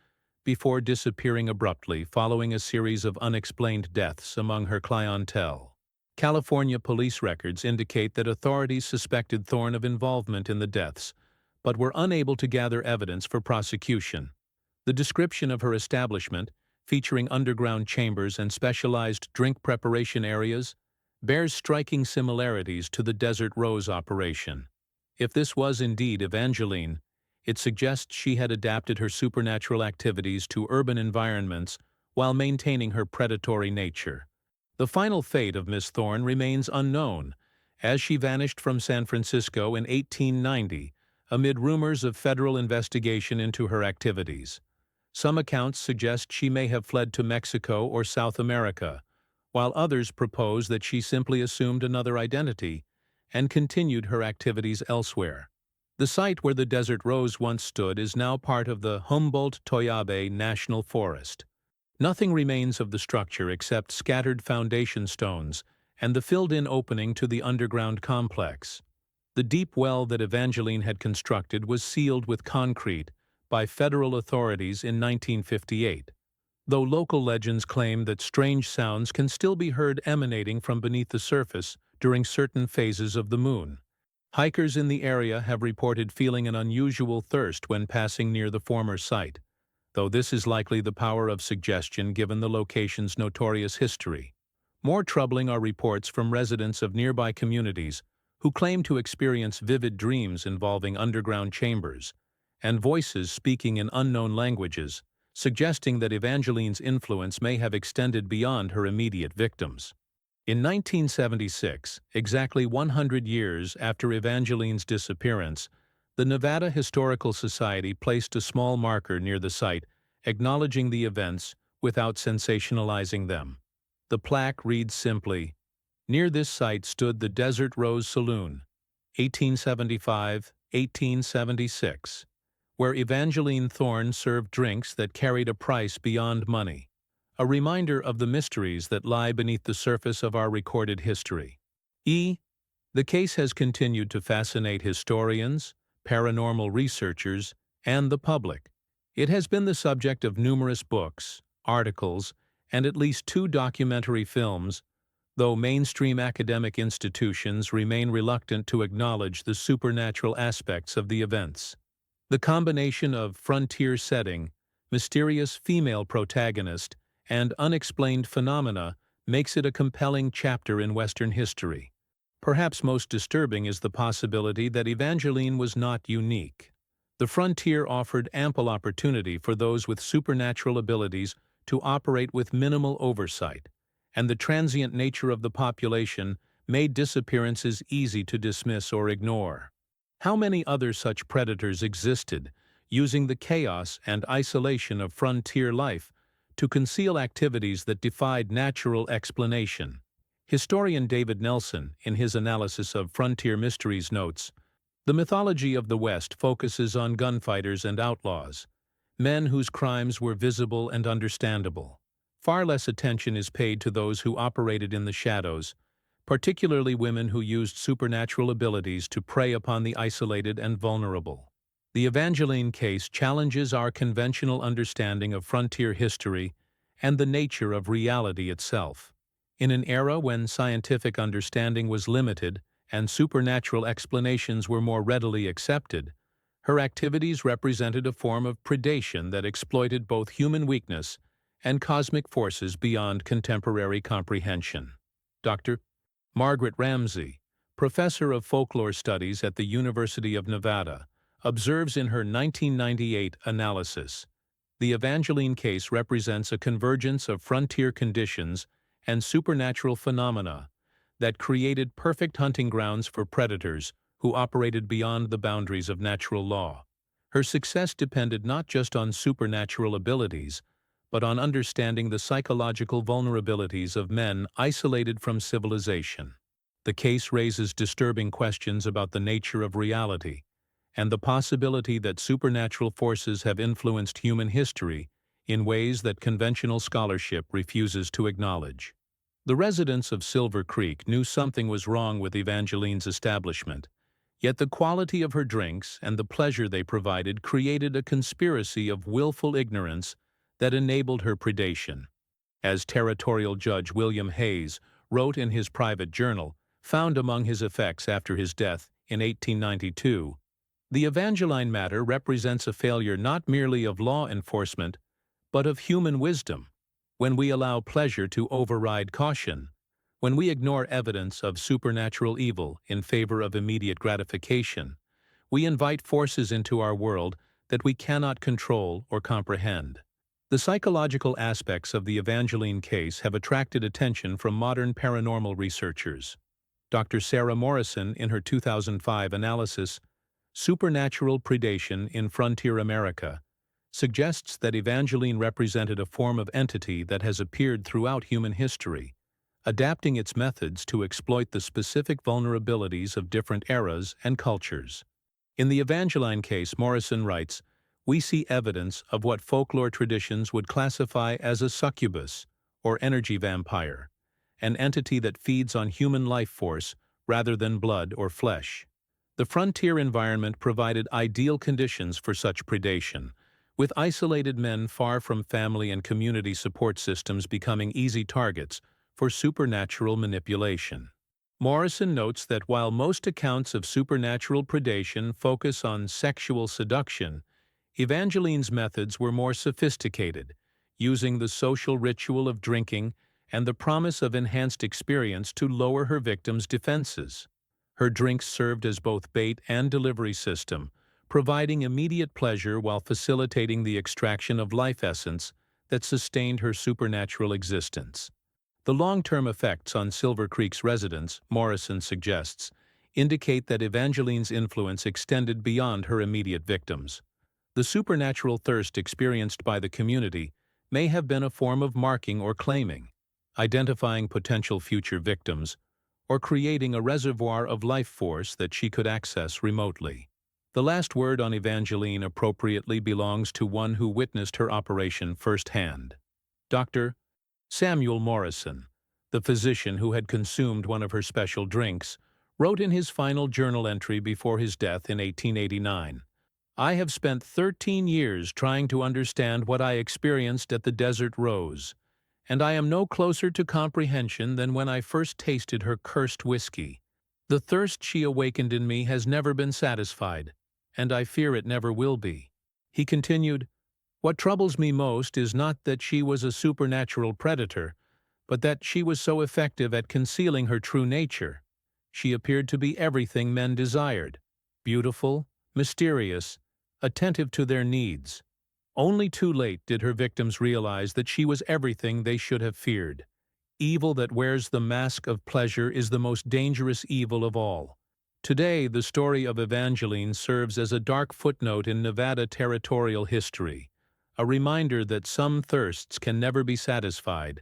before disappearing abruptly following a series of unexplained deaths among her clientele. California police records indicate that authorities suspected Thorne of involvement in the deaths, but were unable to gather evidence for prosecution. The description of her establishment, featuring underground chambers and specialized drink preparation areas, bears striking similarities to the Desert Rose operation. If this was indeed Evangeline, it suggests she had adapted her supernatural activities to urban environments while maintaining her predatory nature. The final fate of Miss Thorne remains unknown, as she vanished from San Francisco in 1890 amid rumors of federal investigation into her activities. Some accounts suggest she may have fled to Mexico or South America, while others propose that she simply assumed another identity and continued her activities elsewhere. The site where the Desert Rose once stood is now part of the Humboldt-Toyabe National Forest. Nothing remains of the structure except scattered foundation stones and the filled-in opening to the underground complex. The deep well that Evangeline had constructed was sealed with concrete by federal authorities in 1958, though local legends claim that strange sounds can still be heard emanating from beneath the surface during certain phases of the moon. Hikers in the area have reported feeling an unusual thirst when passing near the former site, though this is likely the power of suggestion given the location's notorious history. More troubling are reports from residents of nearby communities who claim to experience vivid dreams involving underground chambers and voices speaking in unknown languages, suggesting that Evangeline's influence may have extended beyond her immediate victims. In 1976, exactly 100 years after Evangeline's disappearance, the Nevada Historical Society placed a small marker near the site, acknowledging the events without sensationalizing them. The plaque reads simply, "Near this site stood the Desert Rose Saloon, 1875-1876, where Evangeline Thorne served drinks that carried a price beyond money, a reminder of the mysteries that lie beneath the surface of our recorded history." The case has continued to fascinate historians, paranormal researchers, and the public. It has been the subject of numerous books, articles, and at least 2 documentary films, though mainstream academic institutions remain reluctant to acknowledge the supernatural aspects of the events. The combination of frontier setting, mysterious female protagonist, and unexplained phenomena makes it a compelling chapter in Western history. Perhaps most disturbing is the possibility that Evangeline was not unique. The frontier offered ample opportunity for those with supernatural abilities to operate with minimal oversight, and the transient nature of the population made disappearances easy to dismiss or ignore. How many other such predators existed, using the chaos and isolation of frontier life to conceal activities that defied natural explanation? Historian David Nelson, in his analysis of Frontier Mysteries, notes, "The mythology of the West focuses on gunfighters and outlaws, men whose crimes were visible and understandable. Far less attention is paid to those who operated in the shadows, particularly women who used supernatural abilities to prey upon the isolated and vulnerable." The Evangeline case challenges our conventional understanding of frontier history and the nature of reality itself. In an era when scientific understanding was limited and supernatural explanations were more readily accepted, her activities represented a form of predation that exploited both human weakness and cosmic forces beyond contemporary comprehension. Dr. Margaret Ramsey, professor of folklore studies at the University of Nevada, observes in her 1998 analysis, "The Evangeline case represents a convergence of frontier conditions and supernatural phenomena that created perfect hunting grounds for predators who operated beyond the boundaries of natural law." Her success depended not just on supernatural abilities, but on understanding the psychological vulnerabilities of men isolated from civilization. The case raises disturbing questions about the nature of reality and the possibility that supernatural forces have influenced human history in ways that conventional scholarship refuses to acknowledge. The residents of Silver Creek knew something was wrong with Evangeline's establishment, yet the quality of her drinks and the pleasure they provided created a conspiracy of willful ignorance that enabled her predation. As territorial judge William Hayes wrote in his private journal, found among his effects after his death in 1892, "The Evangeline matter represents a failure not merely of law enforcement, but of human wisdom. When we allow pleasure to override caution, when we ignore evidence of supernatural evil in favor of immediate gratification, we invite forces into our world that we cannot control or comprehend." The psychological aspects of the Evangeline case have attracted attention from modern paranormal researchers. Dr. Sarah Morrison, in her 2005 analysis, "Supernatural Predation in Frontier America," suggests that Evangeline represented a form of entity that has appeared throughout human history, adapting its methods to exploit the specific vulnerabilities of different eras and cultures. In the Evangeline case, Morrison writes, "We see evidence of what folklore traditions would classify as a succubus, or energy vampire, an entity that feeds on human life force rather than blood or flesh." The frontier environment provided ideal conditions for such predation, with isolated men far from family and community support systems becoming easy targets for supernatural manipulation. Morrison notes that while most accounts of supernatural predation focus on sexual seduction, Evangeline's methods were more sophisticated, using the social ritual of drinking and the promise of enhanced experience to lower her victims' defenses. Her drinks served as both bait and delivery system, providing immediate pleasure while facilitating the extraction of life essence that sustained her supernatural existence. The long-term effects on Silver Creek's residents, Morrison suggests, indicate that Evangeline's influence extended beyond her immediate victims. The supernatural thirst experienced by the community may have been a form of marking or claiming, identifying potential future victims, or creating a reservoir of life force that she could access remotely. The last word on Evangeline appropriately belongs to one who witnessed her operation firsthand. Dr. Samuel Morrison, the physician who had consumed one of her special drinks, wrote in his final journal entry before his death in 1889, "I have spent 13 years trying to understand what I experienced at the Desert Rose, and I am no closer to comprehension than when I first tasted her cursed whiskey. The thirst she awakened in me has never been satisfied, and I fear it never will be." He continued, "What troubles me most is not that she was a supernatural predator, but that she was so effective at concealing her true nature. She appeared to be everything men desired: beautiful, mysterious, attentive to their needs. Only too late did her victims realize that she was everything they should have feared: evil that wears the mask of pleasure is the most dangerous evil of all. Today, the story of Evangeline serves as a dark footnote in Nevada territorial history, a reminder that some thirsts can never be satisfied,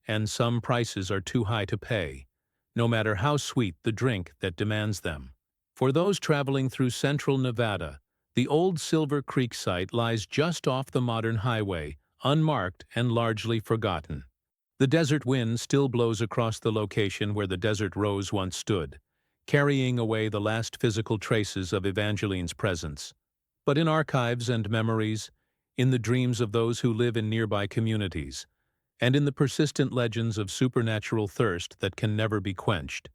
and some prices are too high to pay, no matter how sweet the drink that demands them. For those traveling through central Nevada, the old Silver Creek site lies just off the modern highway, unmarked and largely forgotten. The desert wind still blows across the location where the desert rose once stood, carrying away the last physical traces of Evangeline's presence. But in archives and memories, in the dreams of those who live in nearby communities, and in the persistent legends of supernatural thirst that can never be quenched,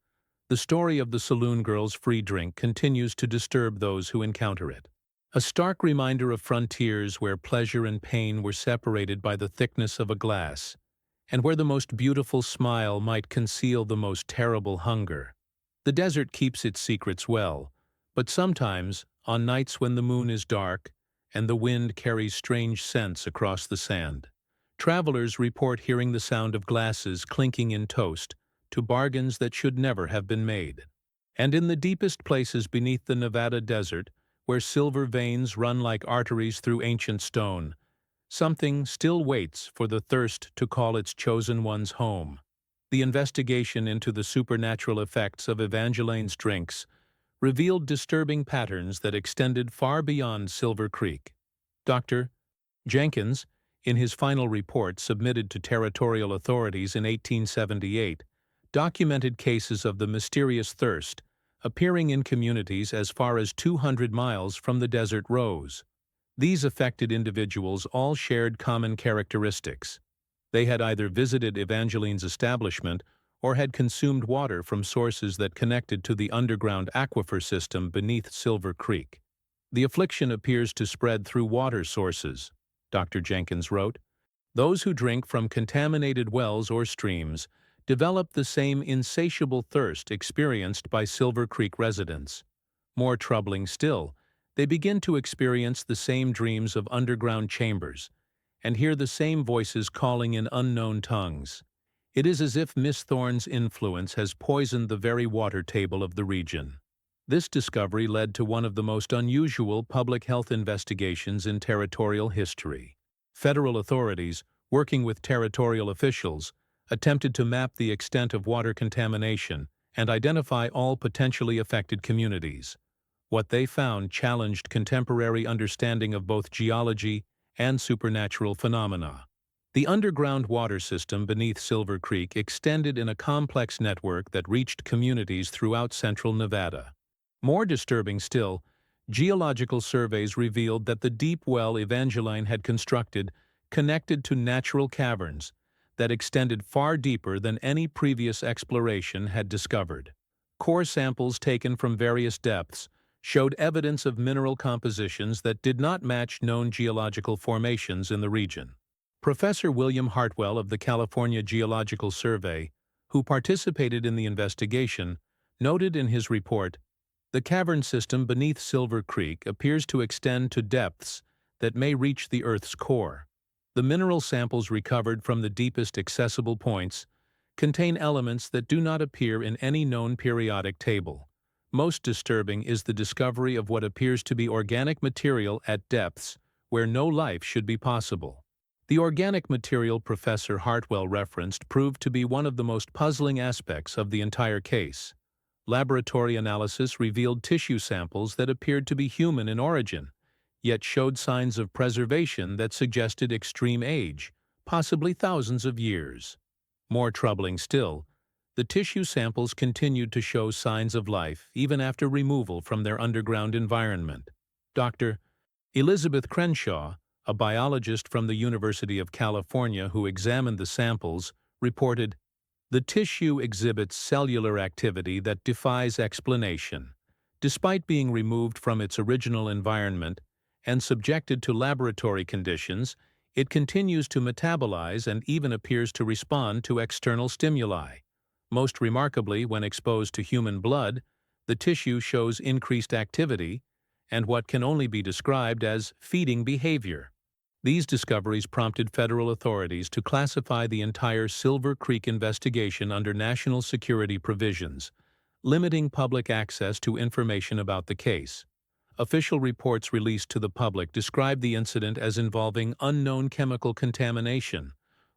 the story of the Saloon girl's free drink continues to disturb those who encounter it. A stark reminder of frontiers where pleasure and pain were separated by the thickness of a glass, and where the most beautiful smile might conceal the most terrible hunger. The desert keeps its secrets well, but sometimes, on nights when the moon is dark and the wind carries strange scents across the sand, travelers report hearing the sound of glasses clinking in toast to bargains that should never have been made. And in the deepest places beneath the Nevada desert, where silver veins run like arteries through ancient stone, something still waits for the thirst to call its chosen ones home. The investigation into the supernatural effects of Evangeline's drinks revealed disturbing patterns that extended far beyond Silver Creek. Dr. Jenkins, in his final report submitted to territorial authorities in 1878, documented cases of the mysterious thirst appearing in communities as far as 200 miles from the desert rose. These affected individuals all shared common characteristics. They had either visited Evangeline's establishment or had consumed water from sources that connected to the underground aquifer system beneath Silver Creek. The affliction appears to spread through water sources, Dr. Jenkins wrote. Those who drink from contaminated wells or streams develop the same insatiable thirst experienced by Silver Creek residents. More troubling still, they begin to experience the same dreams of underground chambers and hear the same voices calling in unknown tongues. It is as if Miss Thorne's influence has poisoned the very water table of the region. This discovery led to one of the most unusual public health investigations in territorial history. Federal authorities, working with territorial officials, attempted to map the extent of water contamination and identify all potentially affected communities. What they found challenged contemporary understanding of both geology and supernatural phenomena. The underground water system beneath Silver Creek extended in a complex network that reached communities throughout central Nevada. More disturbing still, geological surveys revealed that the deep well Evangeline had constructed connected to natural caverns that extended far deeper than any previous exploration had discovered. Core samples taken from various depths showed evidence of mineral compositions that did not match known geological formations in the region. Professor William Hartwell of the California Geological Survey, who participated in the investigation, noted in his report, "The cavern system beneath Silver Creek appears to extend to depths that may reach the Earth's core. The mineral samples recovered from the deepest accessible points contain elements that do not appear in any known periodic table. Most disturbing is the discovery of what appears to be organic material at depths where no life should be possible." The organic material Professor Hartwell referenced proved to be one of the most puzzling aspects of the entire case. Laboratory analysis revealed tissue samples that appeared to be human in origin, yet showed signs of preservation that suggested extreme age, possibly thousands of years. More troubling still, the tissue samples continued to show signs of life even after removal from their underground environment. Dr. Elizabeth Crenshaw, a biologist from the University of California who examined the samples, reported, "The tissue exhibits cellular activity that defies explanation. Despite being removed from its original environment and subjected to laboratory conditions, it continues to metabolize and even appears to respond to external stimuli. Most remarkably, when exposed to human blood, the tissue shows increased activity and what can only be described as feeding behavior." These discoveries prompted federal authorities to classify the entire Silver Creek investigation under national security provisions, limiting public access to information about the case. Official reports released to the public described the incident as involving unknown chemical contamination,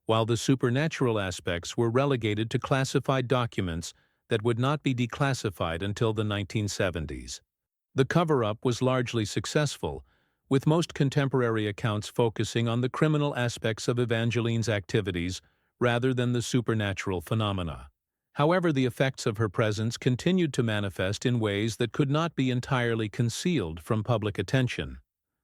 while the supernatural aspects were relegated to classified documents that would not be declassified until the 1970s. The cover-up was largely successful, with most contemporary accounts focusing on the criminal aspects of Evangeline's activities rather than the supernatural phenomena. However, the effects of her presence continued to manifest in ways that could not be entirely concealed from public attention.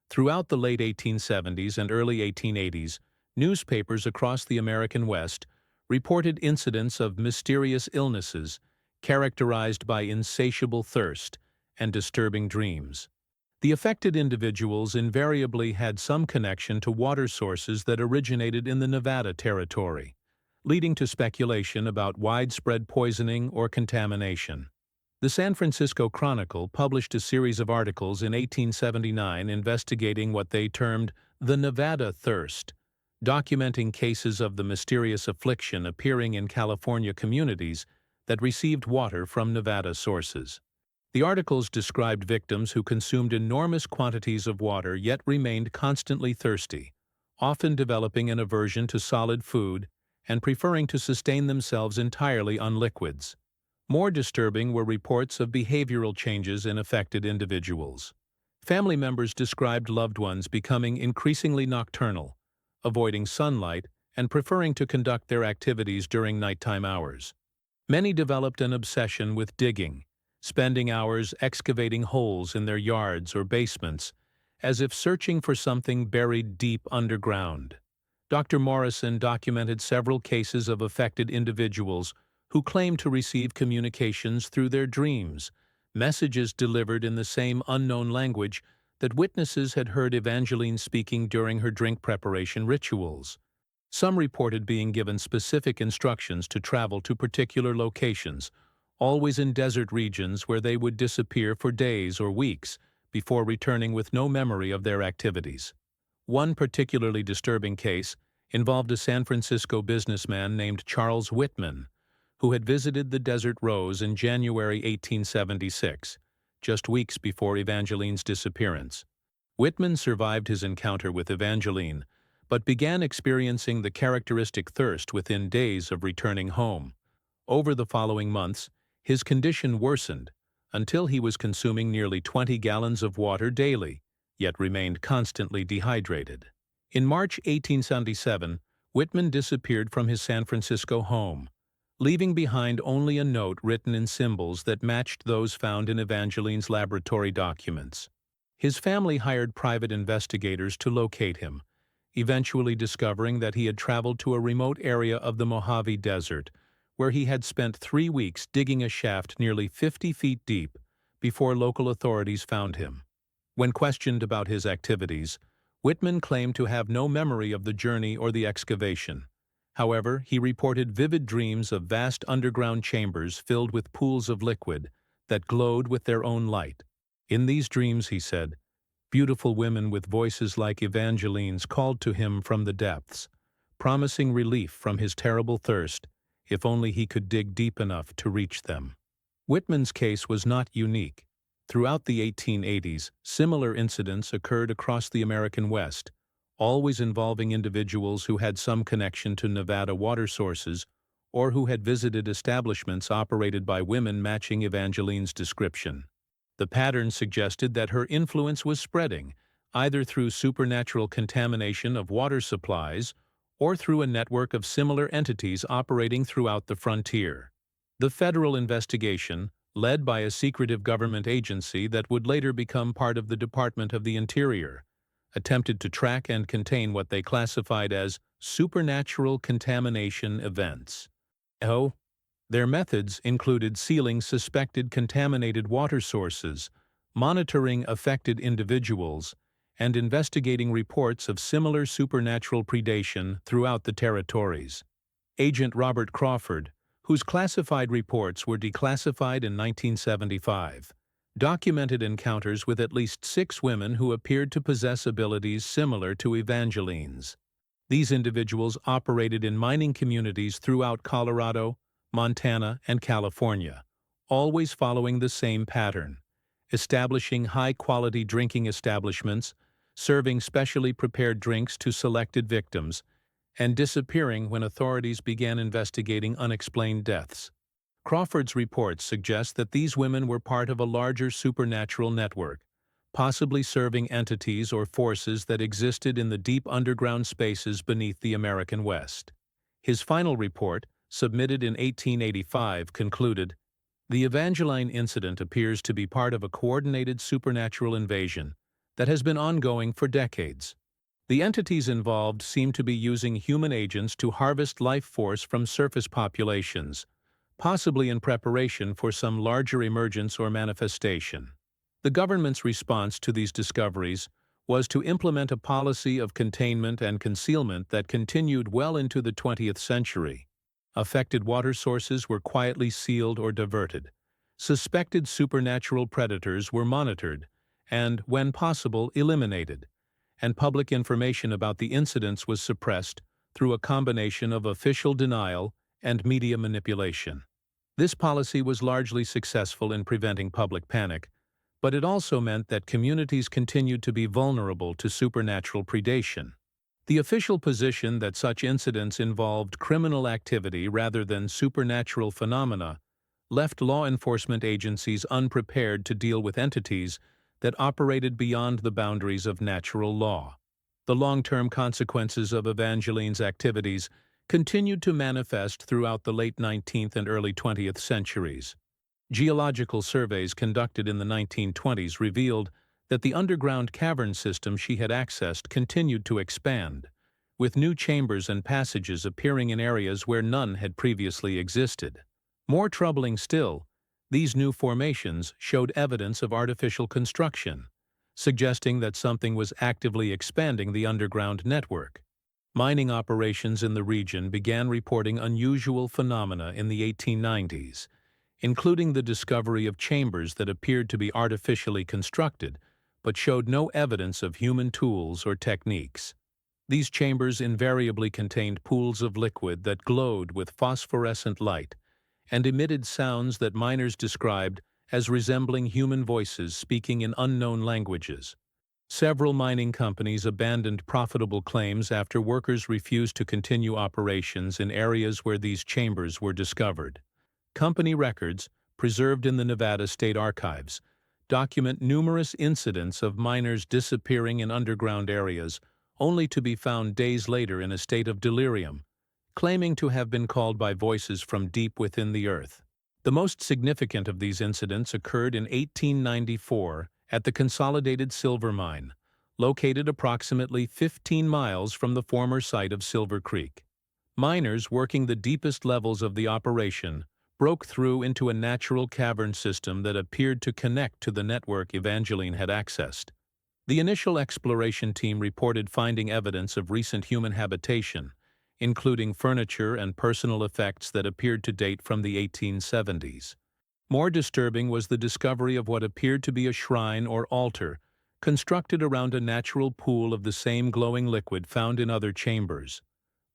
Throughout the late 1870s and early 1880s, newspapers across the American West reported incidents of mysterious illnesses characterized by insatiable thirst and disturbing dreams. The affected individuals invariably had some connection to water sources that originated in the Nevada territory, leading to speculation about widespread poisoning or contamination. The San Francisco Chronicle published a series of articles in 1879 investigating what they termed the Nevada thirst, documenting cases of the mysterious affliction appearing in California communities that received water from Nevada sources. The articles described victims who consumed enormous quantities of water yet remained constantly thirsty, often developing an aversion to solid food and preferring to sustain themselves entirely on liquids. More disturbing were reports of behavioral changes in affected individuals. Family members described loved ones becoming increasingly nocturnal, avoiding sunlight, and preferring to conduct their activities during nighttime hours. Many developed an obsession with digging, spending hours excavating holes in their yards or basements, as if searching for something buried deep underground. Dr. Morrison documented several cases of affected individuals who claimed to receive communications through their dreams, messages delivered in the same unknown language that witnesses had heard Evangeline speaking during her drink preparation rituals. Some reported being given specific instructions to travel to particular locations, always in desert regions where they would disappear for days or weeks before returning with no memory of their activities. One particularly disturbing case involved a San Francisco businessman named Charles Whitman, who had visited the Desert Rose in January 1876, just weeks before Evangeline's disappearance. Whitman survived his encounter with Evangeline, but began experiencing the characteristic thirst within days of returning home. Over the following months, his condition worsened until he was consuming nearly 20 gallons of water daily, yet remained constantly dehydrated. In March 1877, Whitman disappeared from his San Francisco home, leaving behind only a note written in symbols that matched those found in Evangeline's laboratory documents. His family hired private investigators to locate him, eventually discovering that he had traveled to a remote area of the Mojave Desert, where he had spent 3 weeks digging a shaft nearly 50 feet deep before local authorities found him. When questioned about his activities, Whitman claimed to have no memory of the journey or the excavation. However, he reported vivid dreams of vast underground chambers filled with pools of liquid that glowed with their own light. In these dreams, he said, beautiful women with voices like Evangeline's called to him from the depths, promising relief from his terrible thirst if only he could dig deep enough to reach them. Whitman's case was not unique. Throughout the 1880s, similar incidents occurred across the American West, always involving individuals who had some connection to Nevada water sources or who had visited establishments operated by women matching Evangeline's description. The pattern suggested that her influence was spreading, either through supernatural contamination of water supplies or through a network of similar entities operating throughout the frontier. The federal investigation, led by a secretive government agency that would later become part of the Department of the Interior, attempted to track and contain what they classified as supernatural contamination events. Their methods included sealing suspected contaminated water sources, monitoring affected individuals, and investigating reports of similar supernatural predation throughout the territories. Agent Robert Crawford, whose classified reports were declassified in 1975, documented encounters with at least 6 women who appeared to possess abilities similar to Evangeline's. These individuals operated in mining communities throughout Colorado, Montana, and California, always following the same pattern: establishing high-quality drinking establishments, serving specially prepared drinks to selected victims, and disappearing when authorities began investigating unexplained deaths. Crawford's reports suggest that these women were part of a larger supernatural network, possibly serving entities or forces that existed in the deep underground spaces beneath the American West. His final report, submitted in 1885, concluded, "The Evangeline incident appears to be part of a coordinated supernatural invasion that has been ongoing for decades. The entities involved seem to be using human agents to harvest life force from surface populations, possibly in preparation for some larger emergence or manifestation." The government's response to these discoveries was to implement a policy of containment and concealment that continued well into the 20th century. Affected water sources were quietly sealed or diverted. Suspected supernatural predators were monitored and, when possible, eliminated, and public information about the incidents was suppressed through a combination of official denial and media manipulation. This policy was largely successful in preventing public panic, but it also meant that communities continued to be vulnerable to supernatural predation. The official position that such incidents involved criminal activity rather than supernatural phenomena left law enforcement agencies unprepared to deal with entities that operated beyond the boundaries of natural law. The long-term consequences of Evangeline's activities continued to manifest throughout the late 19th and early 20th centuries. Geological surveys conducted in the 1920s revealed that the underground cavern system she had accessed continued to expand, with new chambers and passages appearing in areas where none had previously existed. More troubling still, these new formations showed evidence of artificial construction, suggesting that something was actively expanding the underground network. Mining operations in the region began reporting unusual phenomena in the 1890s, including the discovery of chambers that appeared to be artificially constructed but showed no evidence of human tools or techniques. These chambers invariably contained pools of liquid that glowed with phosphorescent light and emitted sounds that miners described as resembling human voices speaking in unknown languages. Several mining companies abandoned profitable claims after workers refused to continue operations in areas where these chambers were discovered. Company records, preserved in the Nevada State Archives, document numerous incidents of miners disappearing in underground areas, only to be found days later in a state of delirium, claiming to have been called by voices from deep within the earth. The most significant of these incidents occurred in 1894 at the Consolidated Silver Mine, located approximately 15 miles from the former site of Silver Creek. Miners working the deepest levels of the operation broke through into a natural cavern system that appeared to connect to the network Evangeline had accessed. The initial exploration team reported finding evidence of recent human habitation, including furniture and personal effects that appeared to date from the 1870s. More disturbing was the discovery of what appeared to be a shrine or altar, constructed around a natural pool of the same glowing liquid found in other chambers.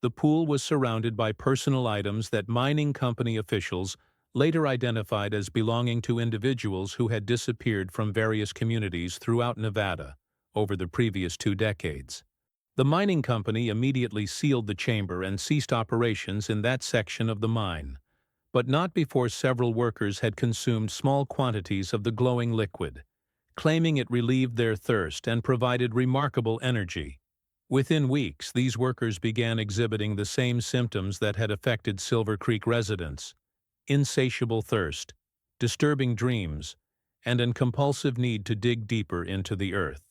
The pool was surrounded by personal items that mining company officials later identified as belonging to individuals who had disappeared from various communities throughout Nevada over the previous 2 decades. The mining company immediately sealed the chamber and ceased operations in that section of the mine, but not before several workers had consumed small quantities of the glowing liquid, claiming it relieved their thirst and provided remarkable energy. Within weeks, these workers began exhibiting the same symptoms that had affected Silver Creek residents: insatiable thirst, disturbing dreams, and a compulsive need to dig deeper into the earth.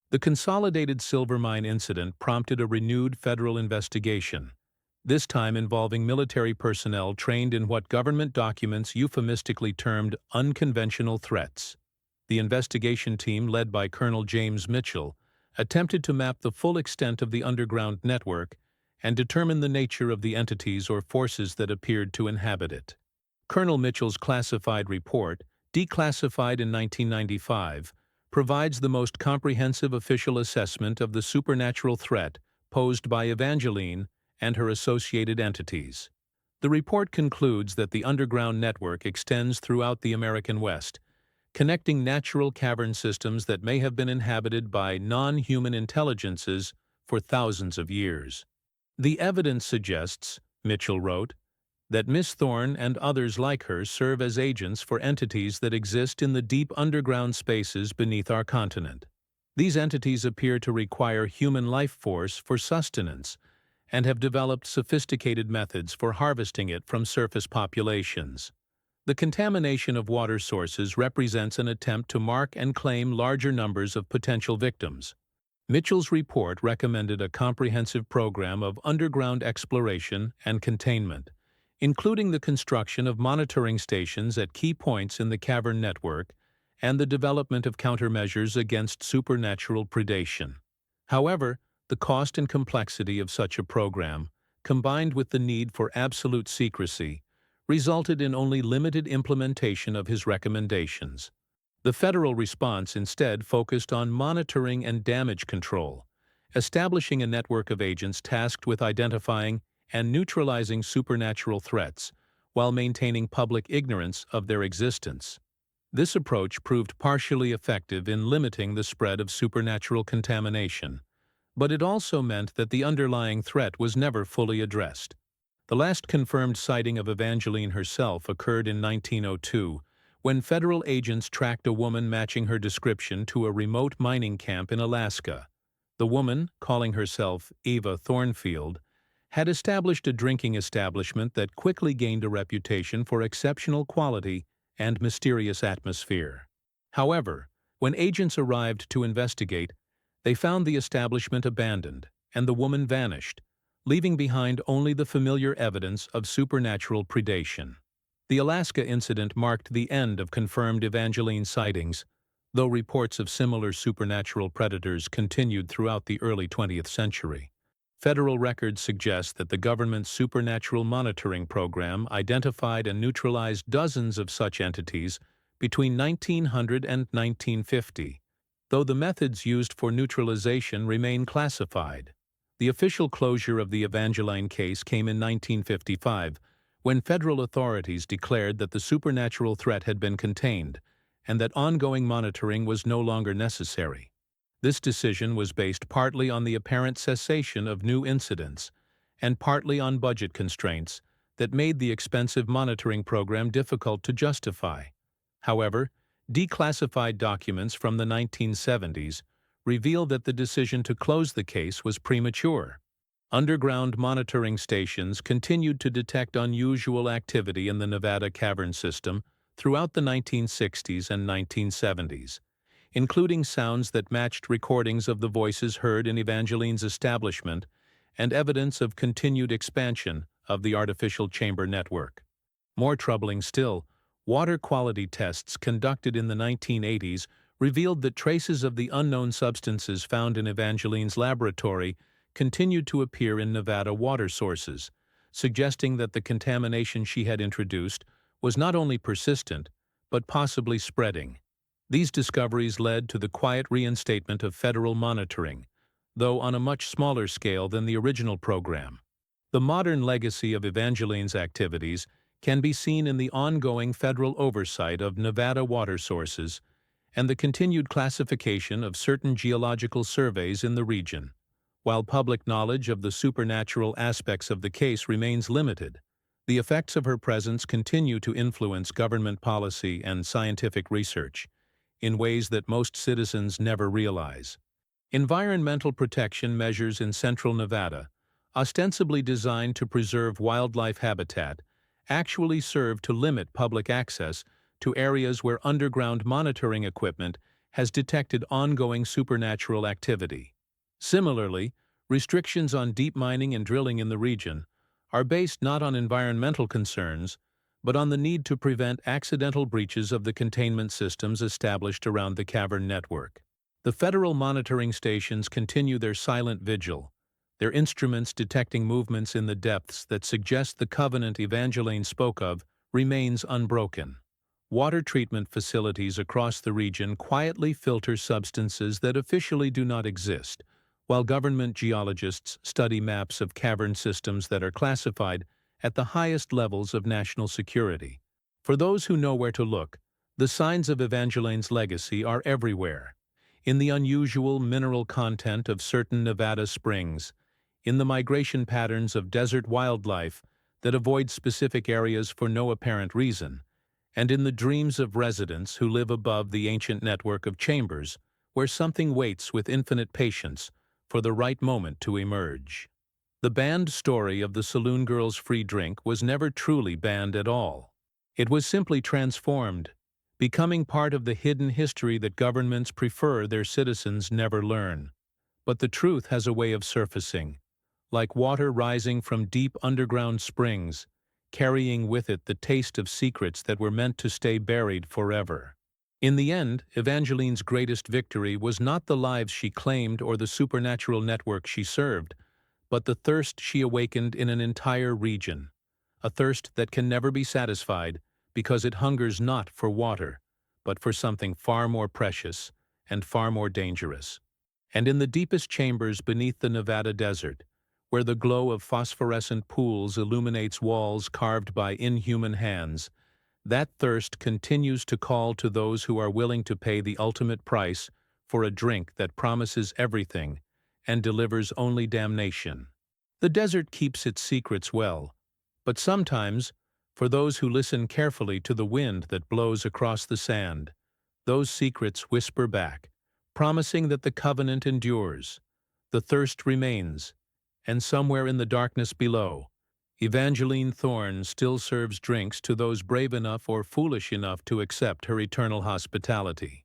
The Consolidated Silver Mine incident prompted a renewed federal investigation, this time involving military personnel trained in what government documents euphemistically termed unconventional threats. The investigation team, led by Colonel James Mitchell, attempted to map the full extent of the underground network and determine the nature of the entities or forces that appeared to inhabit it. Colonel Mitchell's classified report, declassified in 1995, provides the most comprehensive official assessment of the supernatural threat posed by Evangeline and her associated entities. The report concludes that the underground network extends throughout the American West, connecting natural cavern systems that may have been inhabited by non-human intelligences for thousands of years. The evidence suggests, Mitchell wrote, that Miss Thorne and others like her serve as agents for entities that exist in the deep underground spaces beneath our continent. These entities appear to require human life force for sustenance and have developed sophisticated methods for harvesting it from surface populations. The contamination of water sources represents an attempt to mark and claim larger numbers of potential victims. Mitchell's report recommended a comprehensive program of underground exploration and containment, including the construction of monitoring stations at key points in the cavern network and the development of countermeasures against supernatural predation. However, the cost and complexity of such a program, combined with the need for absolute secrecy, resulted in only limited implementation of his recommendations. The federal response instead focused on monitoring and damage control, establishing a network of agents tasked with identifying and neutralizing supernatural threats while maintaining public ignorance of their existence. This approach proved partially effective in limiting the spread of supernatural contamination, but it also meant that the underlying threat was never fully addressed. The last confirmed sighting of Evangeline herself occurred in 1902, when federal agents tracked a woman matching her description to a remote mining camp in Alaska. The woman, calling herself Eva Thornfield, had established a drinking establishment that quickly gained a reputation for exceptional quality and mysterious atmosphere. However, when agents arrived to investigate, they found the establishment abandoned and the woman vanished, leaving behind only the familiar evidence of supernatural predation. The Alaska incident marked the end of confirmed Evangeline sightings, though reports of similar supernatural predators continued throughout the early 20th century. Federal records suggest that the government's supernatural monitoring program identified and neutralized dozens of such entities between 1900 and 1950, though the methods used for neutralization remain classified. The official closure of the Evangeline case came in 1955, when federal authorities declared that the supernatural threat had been contained and that ongoing monitoring was no longer necessary. This decision was based partly on the apparent cessation of new incidents and partly on budget constraints that made the expensive monitoring program difficult to justify. However, declassified documents from the 1970s reveal that the decision to close the case was premature. Underground monitoring stations continued to detect unusual activity in the Nevada cavern system throughout the 1960s and 1970s, including sounds that matched recordings of the voices heard in Evangeline's establishment and evidence of continued expansion of the artificial chamber network. More troubling still, water quality tests conducted in the 1980s revealed that traces of the unknown substances found in Evangeline's laboratory continued to appear in Nevada water sources, suggesting that the contamination she had introduced was not only persistent, but possibly spreading. These discoveries led to the quiet reinstatement of federal monitoring, though on a much smaller scale than the original program. The modern legacy of Evangeline's activities can be seen in the ongoing federal oversight of Nevada water sources and the continued classification of certain geological surveys in the region. While public knowledge of the supernatural aspects of the case remains limited, the effects of her presence continue to influence government policy and scientific research in ways that most citizens never realize. Environmental protection measures in central Nevada, ostensibly designed to preserve wildlife habitat, actually serve to limit public access to areas where underground monitoring equipment has detected ongoing supernatural activity. Similarly, restrictions on deep mining and drilling in the region are based not on environmental concerns, but on the need to prevent accidental breaches of the containment systems established around the cavern network. The federal monitoring stations continue their silent vigil, their instruments detecting movements in the depths that suggest the covenant Evangeline spoke of remains unbroken. water treatment facilities across the region quietly filter substances that officially do not exist, while government geologists study maps of cavern systems that are classified at the highest levels of national security. For those who know where to look, the signs of Evangeline's legacy are everywhere. In the unusual mineral content of certain Nevada springs, in the migration patterns of desert wildlife that avoid specific areas for no apparent reason, and in the dreams of residents who live above the ancient network of chambers where something waits with infinite patience for the right moment to emerge. The banned story of the Saloon girl's free drink was never truly banned at all. It was simply transformed, becoming part of the hidden history that governments prefer their citizens never learn. But the truth has a way of surfacing, like water rising from deep underground springs, carrying with it the taste of secrets that were meant to stay buried forever. In the end, Evangeline's greatest victory was not the lives she claimed or the supernatural network she served, but the thirst she awakened in an entire region, a thirst that can never be satisfied because it hungers not for water, but for something far more precious and far more dangerous. And in the deepest chambers beneath the Nevada desert, where the glow of phosphorescent pools illuminates walls carved by inhuman hands, that thirst continues to call to those who are willing to pay the ultimate price for a drink that promises everything and delivers only damnation. The desert keeps its secrets well, but sometimes, for those who listen carefully to the wind that blows across the sand, those secrets whisper back, promising that the covenant endures, the thirst remains, and somewhere in the darkness below, Evangeline Thorne still serves drinks to those brave enough or foolish enough to accept her eternal hospitality.